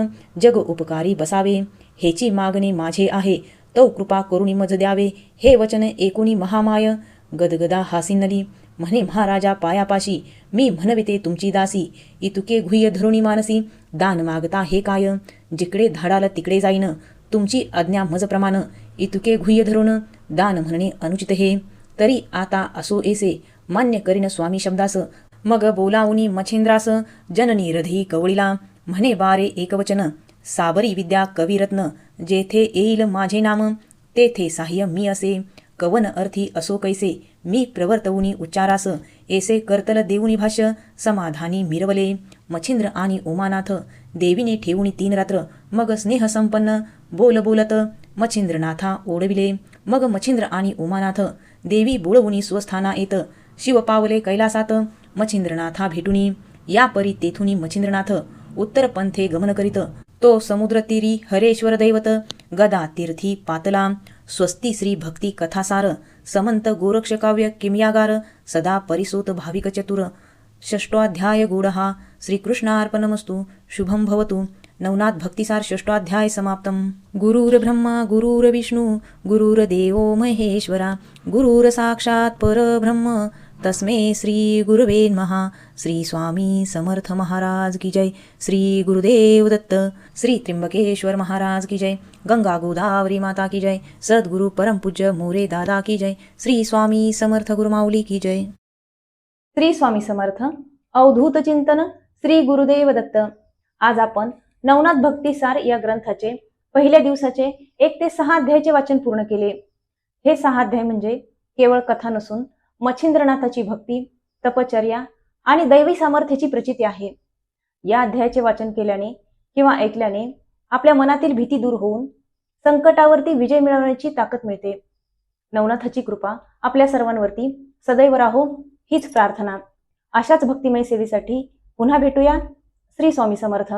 [SPEAKER 2] जग उपकारी बसावे, हेची मागणे माझे आहे, तौ कृपा करुणी मज द्यावे, हे वचन एकुणी महामाय, गदगदा हासिनली, म्हणे महाराजा पायापाशी, मी म्हणविते तुमची दासी, इतुके गुह्य धरुणी मानसी, दान मागता हे काय, जिकडे धाडाल तिकडे जाईन, तुमची आज्ञा मज प्रमाण, इतुके गुह्य धरून दान म्हणणे अनुचित हे, तरी आता असो ऐसे, मान्य करीन स्वामी शब्दास, मग बोलावुनी मच्छिंद्रास, जननी हृदयी कवळीला, म्हणे बारे एकवचन, साबरी विद्या कविरत्न, जेथे येईल माझे नाम, तेथे साह्य मी असे, कवन अर्थी असो कैसे, मी प्रवर्तवुनी उच्चारास, ऐसे करतल देऊनी भाष्य, समाधानी मिरवले, मच्छिंद्र आणि उमानाथ, देवीने ठेवुनी 3 रात्र, मग स्नेह संपन्न बोल बोलत, मच्छिंद्रनाथा ओढविले, मग मच्छिंद्र आणि उमानाथ, देवी बुळवुनी स्वस्थाना येत, शिव पावले कैलासात, मच्छिंद्रनाथा भेटुनी, या परी तेथुनी मच्छिंद्रनाथ, उत्तर पंथे गमन करीत, तो समुद्र तीरी हरेश्वर दैवत, गदा तीर्थी पातला, स्वस्ती श्री भक्ती कथासार, समंत गोरक्ष काव्य किमयागार, सदा परिसोत भाविक चतुर, षष्टोऽध्याय गूढः श्रीकृष्णार्पणमस्तु, शुभं भवतु. नवनाथ भक्तिसार षष्टोऽध्याय समाप्तम. गुरुर्ब्रह्मा गुरुर्विष्णू गुरुर्देवो महेश्वरा, गुरुर साक्षात् परब्रह्म तस्मै श्री गुरुवे नमः. श्री स्वामी समर्थ महाराज की जय. श्री गुरुदेव दत्त. श्री त्र्यंबकेश्वर महाराज की जय. गंगा गोदावरी माता की जय. सद्गुरु परम पूज्य मोरे दादा की जय. श्री स्वामी समर्थ गुरुमाऊली की जय.
[SPEAKER 1] श्री स्वामी समर्थ. अवधूत चिंतन श्री गुरुदेव दत्त. आज आपण नवनाथ भक्तिसार या ग्रंथाचे पहिल्या दिवसाचे 1 ते 6 अध्यायाचे वाचन पूर्ण केले. हे 6 अध्याय म्हणजे केवळ कथा नसून मच्छिंद्रनाथाची भक्ती, तपचर्या आणि दैवी सामर्थ्याची प्रचिती आहे. या अध्यायाचे वाचन केल्याने किंवा ऐकल्याने आपल्या मनातील भीती दूर होऊन संकटावरती विजय मिळवण्याची ताकद मिळते. नवनाथाची कृपा आपल्या सर्वांवरती सदैव राहो हीच प्रार्थना. अशाच भक्तिमय सेवेसाठी पुन्हा भेटूया. श्री स्वामी समर्थ.